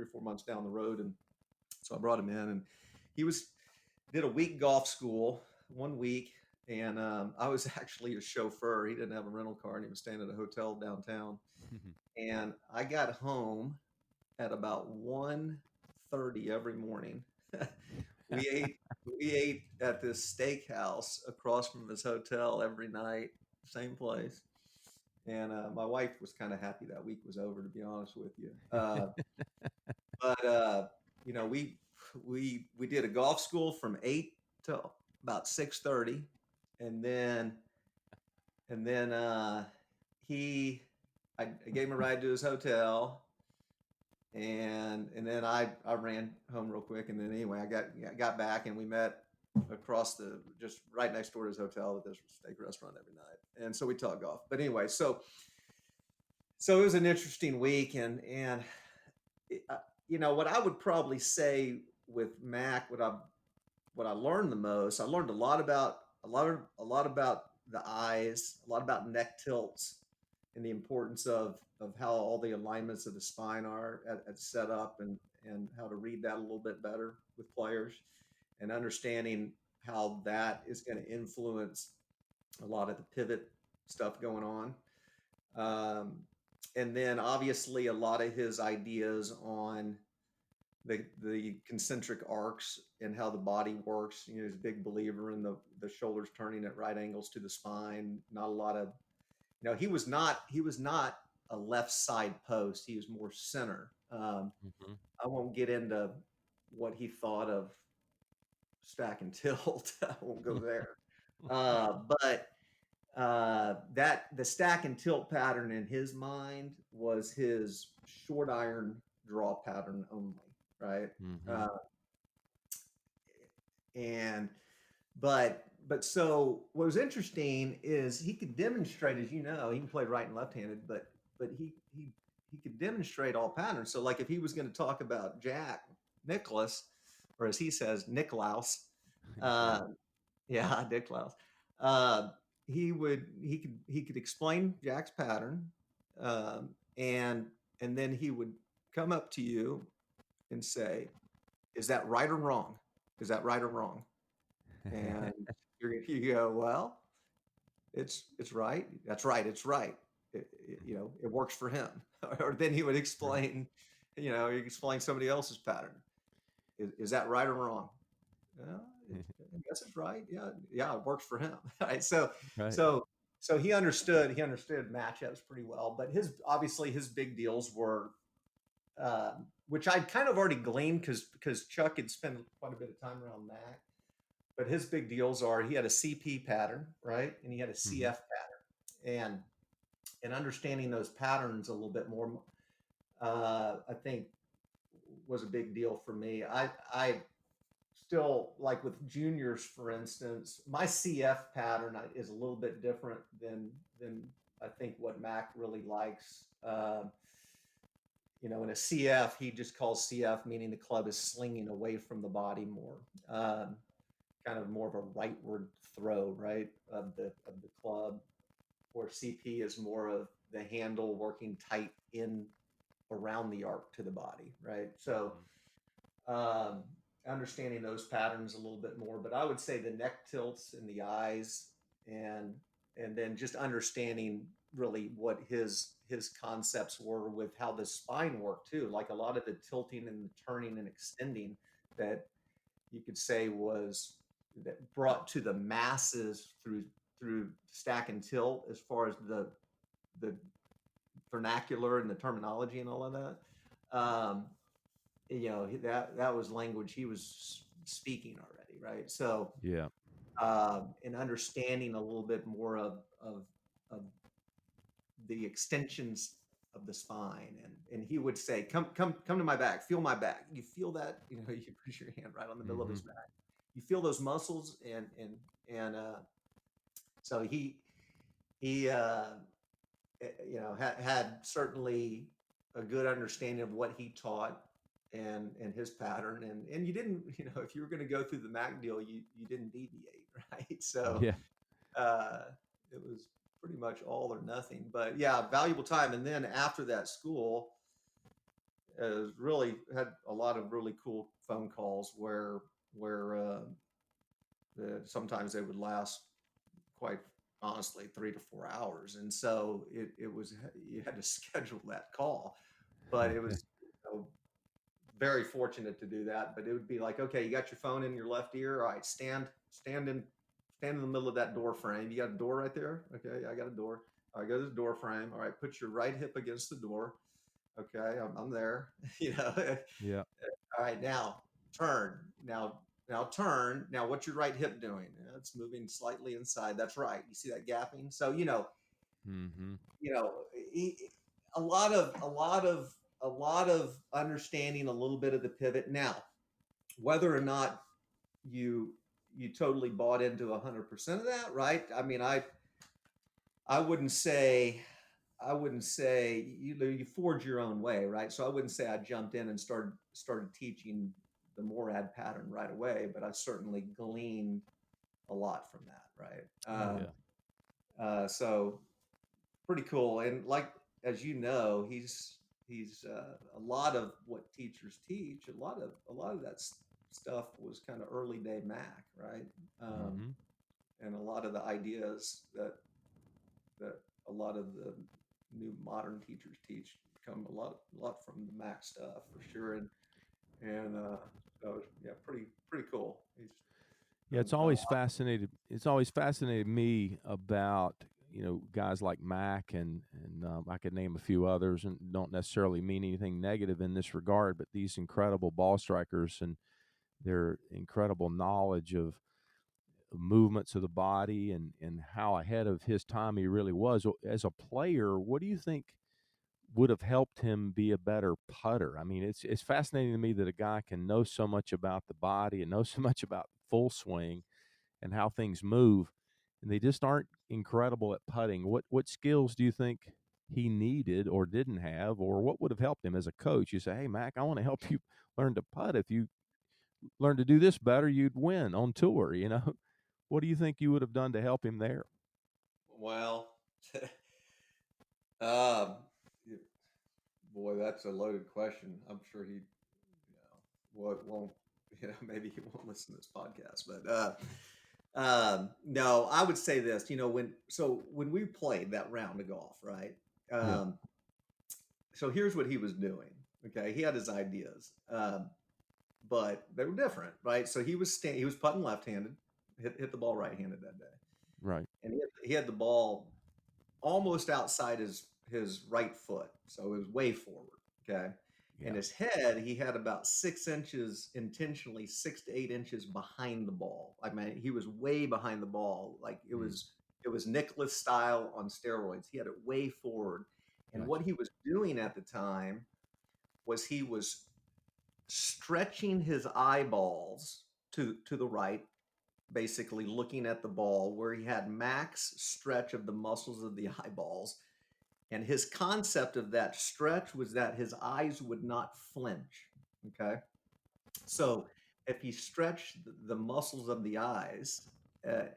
4 months down the road, and so I brought him in, and he did a week golf school, 1 week, and I was actually a chauffeur. He didn't have a rental car, and he was staying at a hotel downtown, and I got home at about 1:30 every morning. We ate at this steakhouse across from his hotel every night, same place. And my wife was kind of happy that week was over, to be honest with you. But we did a golf school from 8 to about 6:30, and then I gave him a ride to his hotel, and then I ran home real quick, and then anyway I got back, and we met across just right next door to his hotel at this steak restaurant every night, and so we talked golf. But anyway, so it was an interesting week, and what I would probably say with Mac, what I learned the most, I learned a lot about the eyes, a lot about neck tilts, and the importance of how all the alignments of the spine are at setup, and how to read that a little bit better with players, and understanding how that is going to influence a lot of the pivot stuff going on. And then obviously a lot of his ideas on the concentric arcs and how the body works. He's a big believer in the shoulders turning at right angles to the spine. Not a lot of, he was not a left side post. He was more center. I won't get into what he thought of stack and tilt. I won't go there. But that the stack and tilt pattern in his mind was his short iron draw pattern only, right? But so what was interesting is he could demonstrate, as you know, he can play right and left-handed, but he could demonstrate all patterns. So like if he was going to talk about Jack Nicklaus, or as he says, Nicklaus, Nicklaus, he could explain Jack's pattern, and then he would come up to you and say, "Is that right or wrong? Is that right or wrong?" And you go, "Well, it's right. That's right. It's right." it works for him. Or then he would explain, he explain somebody else's pattern. Is that right or wrong? Well, I guess it's right. Yeah, it works for him. Right. So, Right. so, so he understood matchups pretty well. But obviously his big deals were, which I'd kind of already gleaned because Chuck had spent quite a bit of time around Mac. But his big deals are he had a CP pattern, right, and he had a CF pattern, and understanding those patterns a little bit more, I think, was a big deal for me. I still, like with juniors, for instance, my CF pattern is a little bit different than I think what Mac really likes. In a CF, he just calls CF, meaning the club is slinging away from the body more, kind of more of a rightward throw, right, of the club, where CP is more of the handle working tight in around the arc to the body, right? So, understanding those patterns a little bit more, but I would say the neck tilts and the eyes, and then just understanding really what his concepts were with how the spine worked too. Like a lot of the tilting and the turning and extending that you could say was that brought to the masses through stack and tilt, as far as the vernacular and the terminology and all of that. That was language he was speaking already, right? So, Yeah. and understanding a little bit more of the extensions of the spine, and he would say, come to my back, feel my back. You feel that? You put your hand right on the middle of his back. You feel those muscles, and so he had certainly a good understanding of what he taught and his pattern, and you didn't, if you were going to go through the Mac deal, you didn't deviate, right? So Yeah. it was pretty much all or nothing. But yeah, valuable time. And then after that school, really had a lot of really cool phone calls where sometimes they would last, quite honestly, 3 to 4 hours. And so it was, you had to schedule that call, but it was very fortunate to do that. But it would be like, okay, you got your phone in your left ear. All right, stand in the middle of that door frame. You got a door right there. Okay, I got a door. All right, go to the door frame. All right, put your right hip against the door. Okay, I'm there. Yeah. All right, now turn. Now turn. Now what's your right hip doing? It's moving slightly inside. That's right. You see that gapping? So Mm-hmm. a lot of understanding a little bit of the pivot. Now, whether or not you totally bought into 100% of that, right? I mean, I wouldn't say you forge your own way, right? So I wouldn't say I jumped in and started teaching the Morad pattern right away, but I certainly gleaned a lot from that, right? So pretty cool. And like, as you know, he's a lot of what teachers teach. A lot of that stuff was kind of early day Mac, right? And a lot of the ideas that a lot of the new modern teachers teach come a lot from the Mac stuff, for sure. And so yeah, pretty cool. Yeah, it's always fascinated. It's always fascinated me about guys like Mac and I could name a few others, and don't necessarily mean anything negative in this regard, but these incredible ball strikers and their incredible knowledge of movements of the body and how ahead of his time he really was. As a player, what do you think would have helped him be a better putter? I mean, it's fascinating to me that a guy can know so much about the body and know so much about full swing and how things move, and they just aren't incredible at putting. What skills do you think he needed or didn't have, or what would have helped him as a coach? You say, hey, Mac, I want to help you learn to putt. If you learn to do this better, you'd win on tour, What do you think you would have done to help him there? Well, boy, that's a loaded question. I'm sure he, won't, maybe he won't listen to this podcast, but No, I would say this, when we played that round of golf, right? Yeah. Um, so here's what he was doing. Okay. He had his ideas, but they were different, right? So he was putting left-handed, hit the ball right-handed that day. Right. And he had the ball almost outside his right foot. So it was way forward. Okay. And Yeah. his head, he had about 6 inches intentionally, 6 to 8 inches behind the ball. I mean, he was way behind the ball. Like Mm. it was Nicholas style on steroids. He had it way forward. And Gotcha. what he was doing at the time was he was stretching his eyeballs to the right, basically looking at the ball where he had max stretch of the muscles of the eyeballs. And his concept of that stretch was that his eyes would not flinch. Okay. So if he stretched the muscles of the eyes, uh,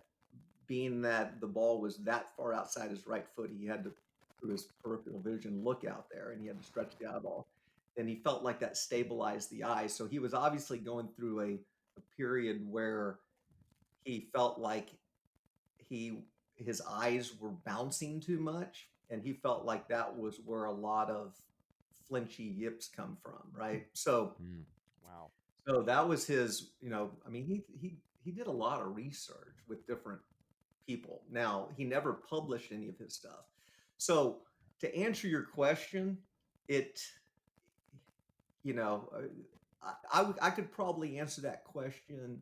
being that the ball was that far outside his right foot, he had to, through his peripheral vision, look out there and he had to stretch the eyeball. And he felt like that stabilized the eye. So he was obviously going through a period where he felt like his eyes were bouncing too much, and he felt like that was where a lot of flinchy yips come from, right? So Mm. Wow. so that was his, I mean, he did a lot of research with different people. Now, he never published any of his stuff. So to answer your question, it you know, I could probably answer that question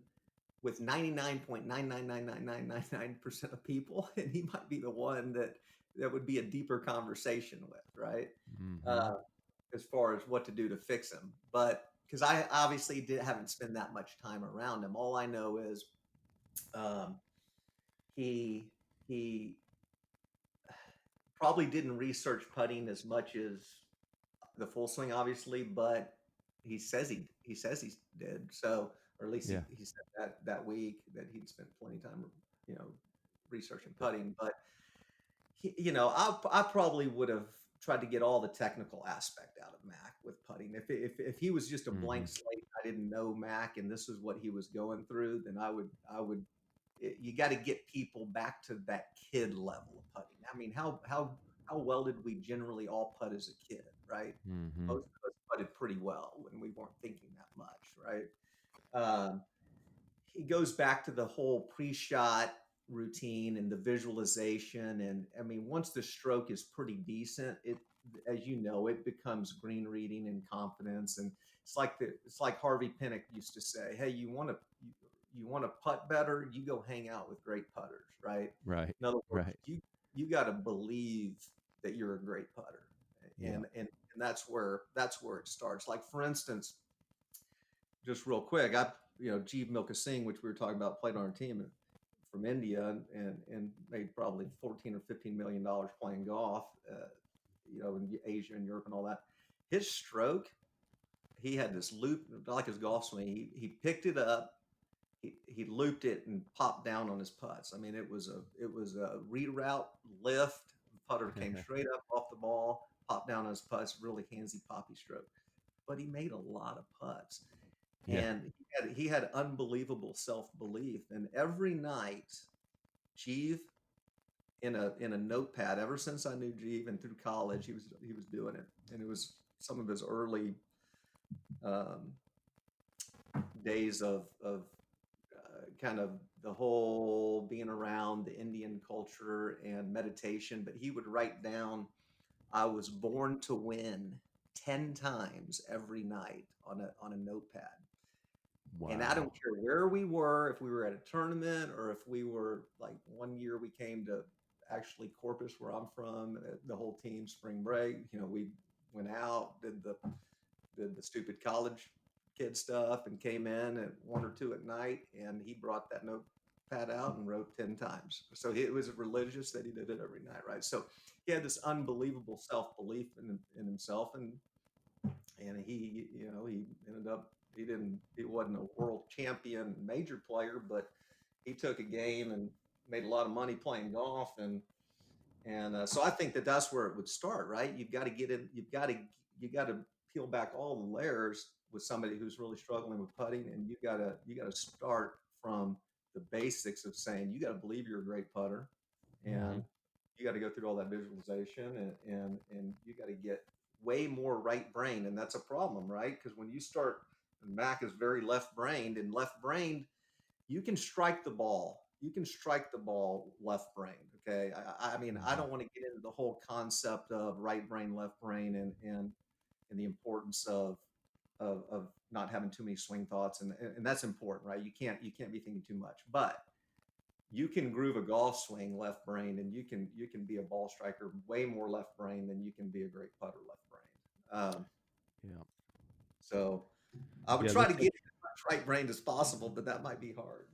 with 99.9999999% of people, and he might be the one that would be a deeper conversation with, right? Mm-hmm. Uh, as far as what to do to fix him. But because I obviously haven't spent that much time around him, all I know is um, he he probably didn't research putting as much as the full swing, obviously, but he says he did. So, or at least Yeah. he said that week that he'd spent plenty of time, you know, researching putting. But I probably would have tried to get all the technical aspect out of Mac with putting. If he was just a Mm-hmm. blank slate, I didn't know Mac, and this is what he was going through, then you got to get people back to that kid level of putting. I mean, how well did we generally all putt as a kid, right? Mm-hmm. Most of us putted pretty well when we weren't thinking that much, right? Um, he goes back to the whole pre-shot routine and the visualization, and I mean, once the stroke is pretty decent, as you know, it becomes green reading and confidence, and it's like Harvey Pinnock used to say, hey, you want to putt better, you go hang out with great putters, right? Right. In other words, Right. you got to believe that you're a great putter, Yeah. and that's where it starts. Like, for instance, just real quick, Jeev Milka Singh, which we were talking about, played on our team from India and made probably $14 or $15 million playing golf, in Asia and Europe and all that. His stroke, he had this loop, like his golf swing. He picked it up, he looped it and popped down on his putts. I mean, it was a reroute lift. The putter came straight up off the ball, popped down on his putts, really handsy poppy stroke. But he made a lot of putts, Yeah. and he had unbelievable self belief. And every night, Jeev, in a notepad, ever since I knew Jeev and through college, he was doing it, and it was some of his early um, days of kind of the whole being around the Indian culture and meditation. But he would write down, "I was born to win" 10 times every night on a notepad. And I don't Wow. care where we were, if we were at a tournament or if we were, like, one year we came to actually Corpus, where I'm from, the whole team, spring break. We went out, did the stupid college kid stuff, and came in at 1 or 2 at night. And he brought that notepad out and wrote 10 times. So it was religious that he did it every night, right? So he had this unbelievable self belief in himself, and he ended up, he wasn't a world champion major player, but he took a game and made a lot of money playing golf. And so I think that's where it would start, right? You've got to get in, you got to peel back all the layers with somebody who's really struggling with putting, and you got to start from the basics of saying you got to believe you're a great putter, and you got to go through all that visualization, and you got to get way more right brain, and that's a problem, right? Because when you start, Mac is very left brained, and left brained, you can strike the ball. You can strike the ball left brain. Okay. I mean, I don't want to get into the whole concept of right brain, left brain, and the importance of not having too many swing thoughts, and that's important, right? You can't be thinking too much, but you can groove a golf swing left brain, and you can be a ball striker way more left brain than you can be a great putter left brain. Yeah. So I would try to get as much right brained as possible, but that might be hard.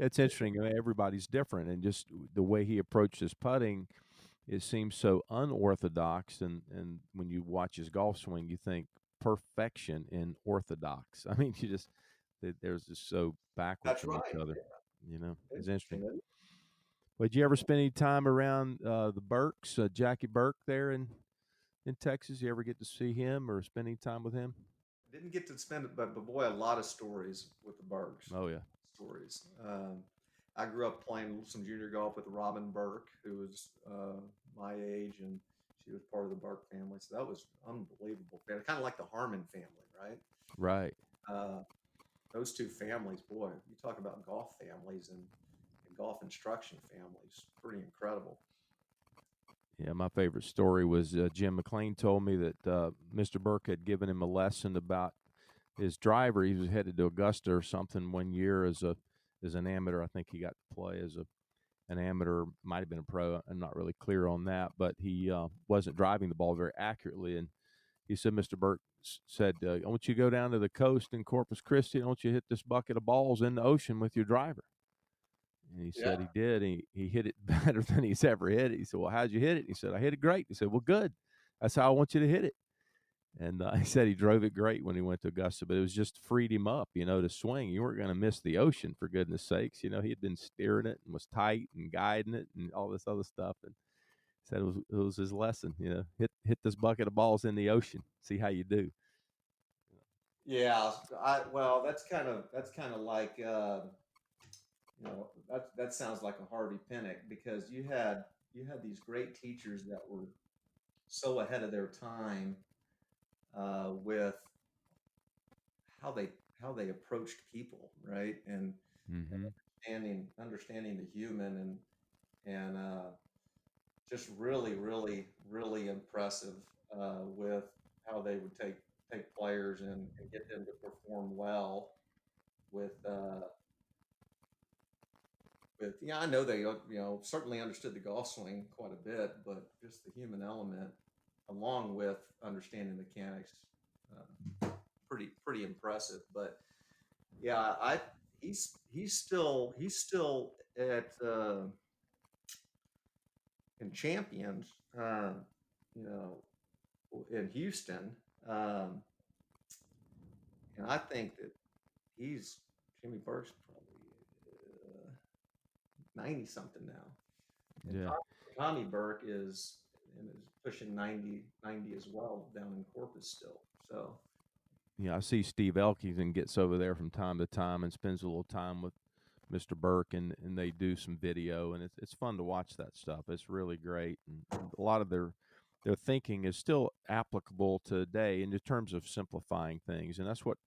It's interesting. I mean, everybody's different, and just the way he approached his putting, it seems so unorthodox. And when you watch his golf swing, you think perfection in orthodox. I mean, there's just so backwards That's from right. each other. You know, it's interesting. Isn't it? But did you ever spend any time around the Burks, Jackie Burke there in Texas? You ever get to see him or spend any time with him? I didn't get to spend it, but boy, a lot of stories with the Burks. Oh yeah. Stories. I grew up playing some junior golf with Robin Burke, who was my age, and she was part of the Burke family. So that was unbelievable. Kind of like the Harmon family, right? Right. Those two families, boy, you talk about golf families and golf instruction families, pretty incredible. Yeah, my favorite story was Jim McLean told me that Mr. Burke had given him a lesson about his driver. He was headed to Augusta or something one year as an amateur. I think he got to play as an amateur, might have been a pro. I'm not really clear on that, but he wasn't driving the ball very accurately. And he said, Mr. Burke said, I want you to go down to the coast in Corpus Christi, and I want you to hit this bucket of balls in the ocean with your driver. And he said he did. He hit it better than he's ever hit it. He said, well, how'd you hit it? He said, I hit it great. He said, well, good. That's how I want you to hit it. And he said he drove it great when he went to Augusta, but it was just freed him up, to swing. You weren't going to miss the ocean, for goodness sakes. He had been steering it and was tight and guiding it and all this other stuff. And he said it was his lesson, hit this bucket of balls in the ocean, see how you do. Yeah. Well, that's kind of like, that sounds like a Harvey Pinnock, because you had these great teachers that were so ahead of their time with how they approached people, right? And understanding the human, and just really, really, really impressive with how they would take players and get them to perform well with I know they certainly understood the golf swing quite a bit, but just the human element along with understanding mechanics, pretty impressive. But yeah, he's still at in Champions, in Houston, and I think that Jimmy Burke's probably 90 something now. And Yeah. Tommy Burke is pushing 90 as well down in Corpus still. So Yeah, I see Steve Elkington gets over there from time to time and spends a little time with Mr. Burke, and they do some video, and it's fun to watch that stuff. It's really great, and a lot of their thinking is still applicable today in terms of simplifying things, and that's what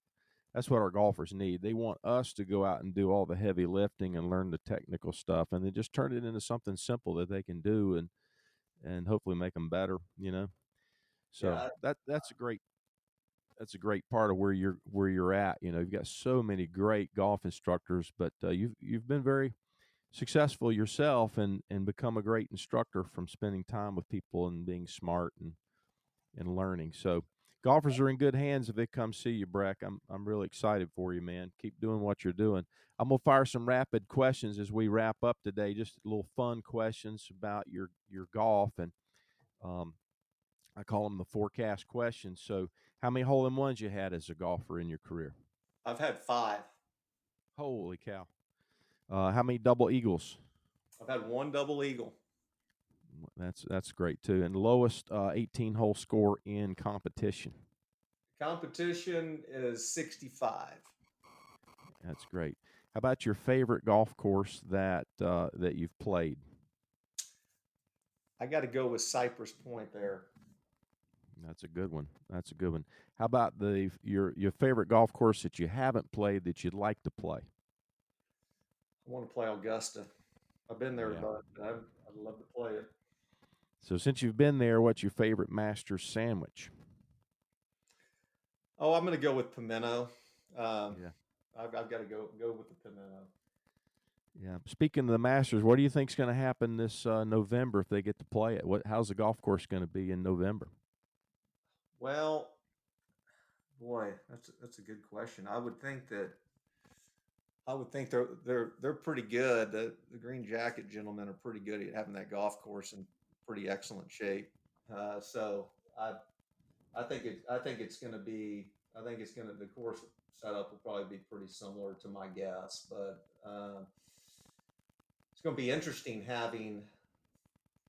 our golfers need. They want us to go out and do all the heavy lifting and learn the technical stuff, and then just turn it into something simple that they can do and hopefully make them better. So that's a great part of where you're at. You've got so many great golf instructors, but you've been very successful yourself and become a great instructor from spending time with people and being smart and learning. So golfers are in good hands if they come see you, Brech. I'm really excited for you, man. Keep doing what you're doing. I'm gonna fire some rapid questions as we wrap up today. Just little fun questions about your golf, and I call them the forecast questions. So, how many hole-in-ones you had as a golfer in your career? I've had 5. Holy cow! How many double eagles? I've had 1 double eagle. That's great too. And lowest 18-hole score in competition? Competition is 65. That's great. How about your favorite golf course that you've played? I got to go with Cypress Point there. That's a good one. That's a good one. How about your favorite golf course that you haven't played that you'd like to play? I want to play Augusta. I've been there, Yeah. but I'd love to play it. So since you've been there, what's your favorite Masters sandwich? Oh, I'm going to go with pimento. Yeah. I've got to go with the pimento. Yeah. Speaking of the Masters, what do you think's going to happen this November if they get to play it? How's the golf course going to be in November? Well, boy, that's a good question. I would think they're pretty good. The Green Jacket gentlemen are pretty good at having that golf course in pretty excellent shape. So I think it's going to be. I think it's going to the course setup will probably be pretty similar to my guess, but it's going to be interesting having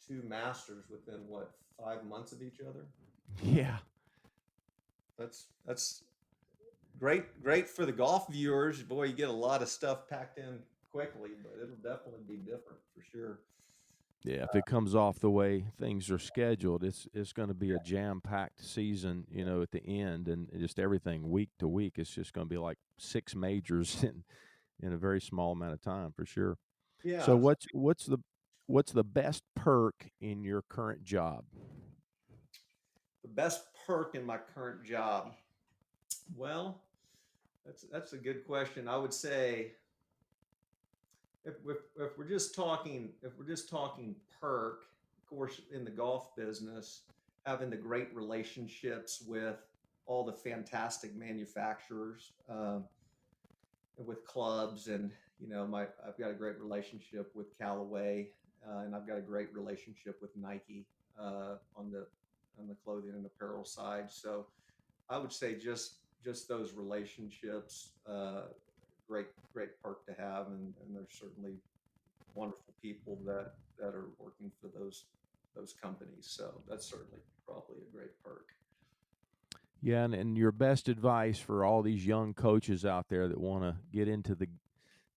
two Masters within 5 months of each other. Yeah. That's great for the golf viewers. Boy, you get a lot of stuff packed in quickly, but it'll definitely be different for sure. Yeah, if it comes off the way things are scheduled, it's going to be a jam-packed season, at the end, and just everything week to week. It's just going to be like 6 majors in a very small amount of time, for sure. Yeah. So what's the best perk in your current job? The best perk in my current job. Well, that's a good question. I would say if we're just talking perk, of course, in the golf business, having the great relationships with all the fantastic manufacturers, with clubs, and I've got a great relationship with Callaway, and I've got a great relationship with Nike on the clothing and apparel side. So I would say just those relationships, great perk to have, and there's certainly wonderful people that are working for those companies. So that's certainly probably a great perk. Yeah, and your best advice for all these young coaches out there that want to get into the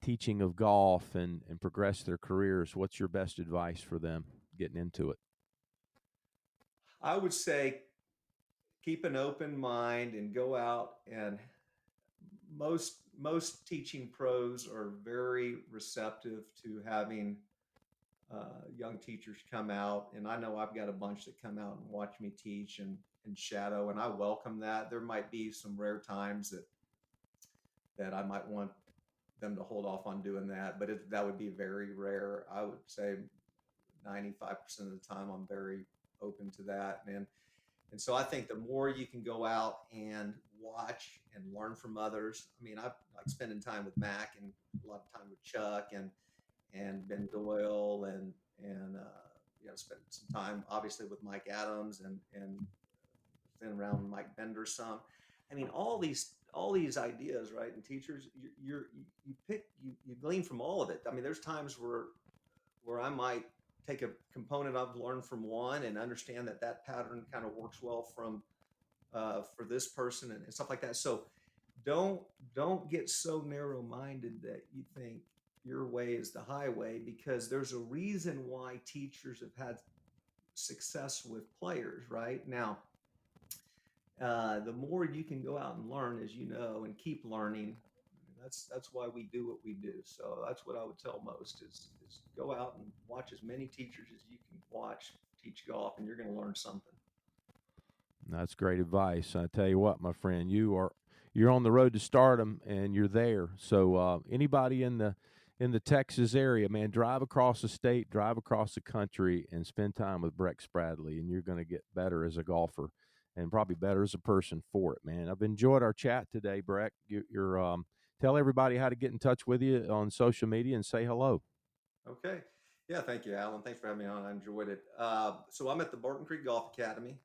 teaching of golf and progress their careers, what's your best advice for them getting into it? I would say keep an open mind and go out, and most teaching pros are very receptive to having young teachers come out, and I know I've got a bunch that come out and watch me teach and shadow, and I welcome that. There might be some rare times that I might want them to hold off on doing that, but that would be very rare. I would say 95% of the time I'm very open to that, and so I think the more you can go out and watch and learn from others. I mean, I like spending time with Mac and a lot of time with Chuck and Ben Doyle and spend some time obviously with Mike Adams and been around Mike Bender some. I mean, all these ideas, right? And teachers, you glean from all of it. I mean, there's times where I might take a component I've learned from one and understand that pattern kind of works well for this person and stuff like that. So don't get so narrow-minded that you think your way is the highway, because there's a reason why teachers have had success with players. Right now, the more you can go out and learn, as you know, and keep learning, that's why we do what we do. So that's what I would tell most is go out and watch as many teachers as you can watch teach golf, and you're going to learn something. That's great advice. I tell you what, my friend, you're on the road to stardom, and you're there. So anybody in the Texas area, man, drive across the state, drive across the country, and spend time with Brech Spradley, and you're going to get better as a golfer and probably better as a person for it, man. I've enjoyed our chat today, Brech. You're tell everybody how to get in touch with you on social media and say hello. Okay. Yeah, thank you, Alan. Thanks for having me on. I enjoyed it. So I'm at the Barton Creek Golf Academy.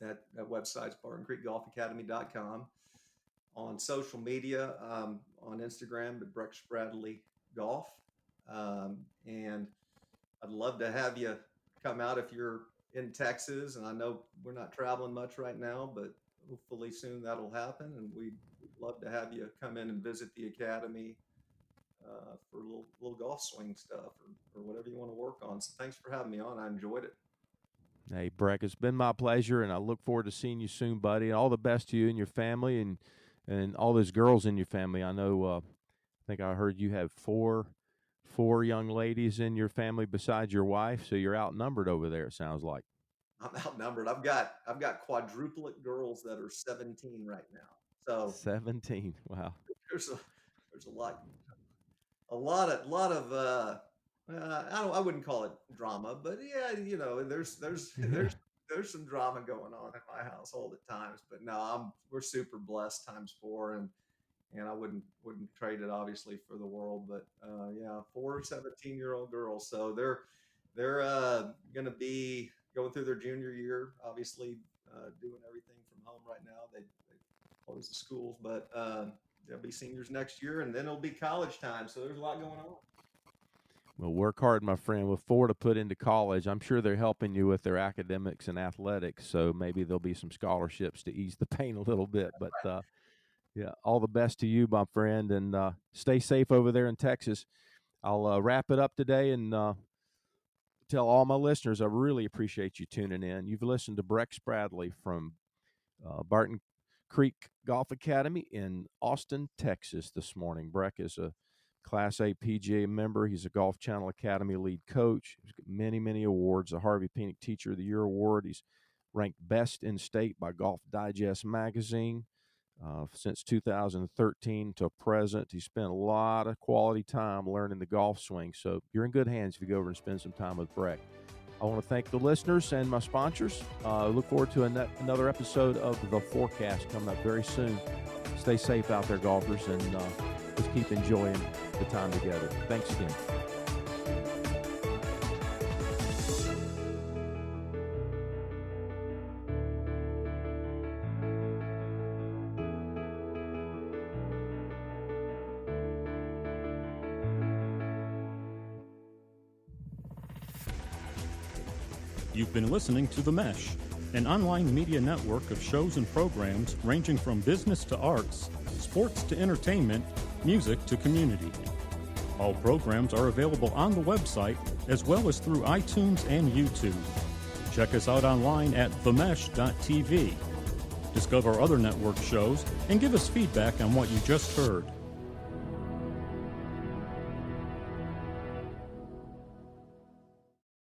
That website's bartoncreekgolfacademy.com. On social media, on Instagram, the Brech Spradley Golf. And I'd love to have you come out if you're in Texas. And I know we're not traveling much right now, but hopefully soon that'll happen. And we'd love to have you come in and visit the academy for little golf swing stuff or whatever you want to work on. So thanks for having me on. I enjoyed it. Hey, Brech, it's been my pleasure, and I look forward to seeing you soon, buddy. All the best to you and your family and all those girls in your family. I know, I think I heard you have four young ladies in your family besides your wife, so you're outnumbered over there, it sounds like. I'm outnumbered. I've got quadruplet girls that are 17 right now. So 17. Wow. there's a lot of I wouldn't call it drama, but yeah, there's some drama going on in my household at times. But no, we're super blessed times 4, and I wouldn't trade it obviously for the world. But yeah, 4 17-year-old girls, so they're going to be going through their junior year, obviously doing everything from home right now. They close the schools, but they'll be seniors next year, and then it'll be college time. So there's a lot going on. Well, work hard, my friend. With 4 to put into college, I'm sure they're helping you with their academics and athletics, so maybe there'll be some scholarships to ease the pain a little bit. But, yeah, all the best to you, my friend, and stay safe over there in Texas. I'll wrap it up today and tell all my listeners I really appreciate you tuning in. You've listened to Brech Spradley from Barton Creek Golf Academy in Austin, Texas this morning. Brech is a Class A PGA member. He's a Golf Channel Academy lead coach. He's got many, many awards. The Harvey Penick Teacher of the Year Award. He's ranked best in state by Golf Digest magazine since 2013 to present. He spent a lot of quality time learning the golf swing. So you're in good hands if you go over and spend some time with Brech. I want to thank the listeners and my sponsors. Look forward to another episode of The Forecast coming up very soon. Stay safe out there, golfers, and let's keep enjoying the time together. Thanks again. You've been listening to The Mesh, an online media network of shows and programs ranging from business to arts, sports to entertainment, music to community. All programs are available on the website as well as through iTunes and YouTube. Check us out online at themesh.tv. Discover other network shows and give us feedback on what you just heard.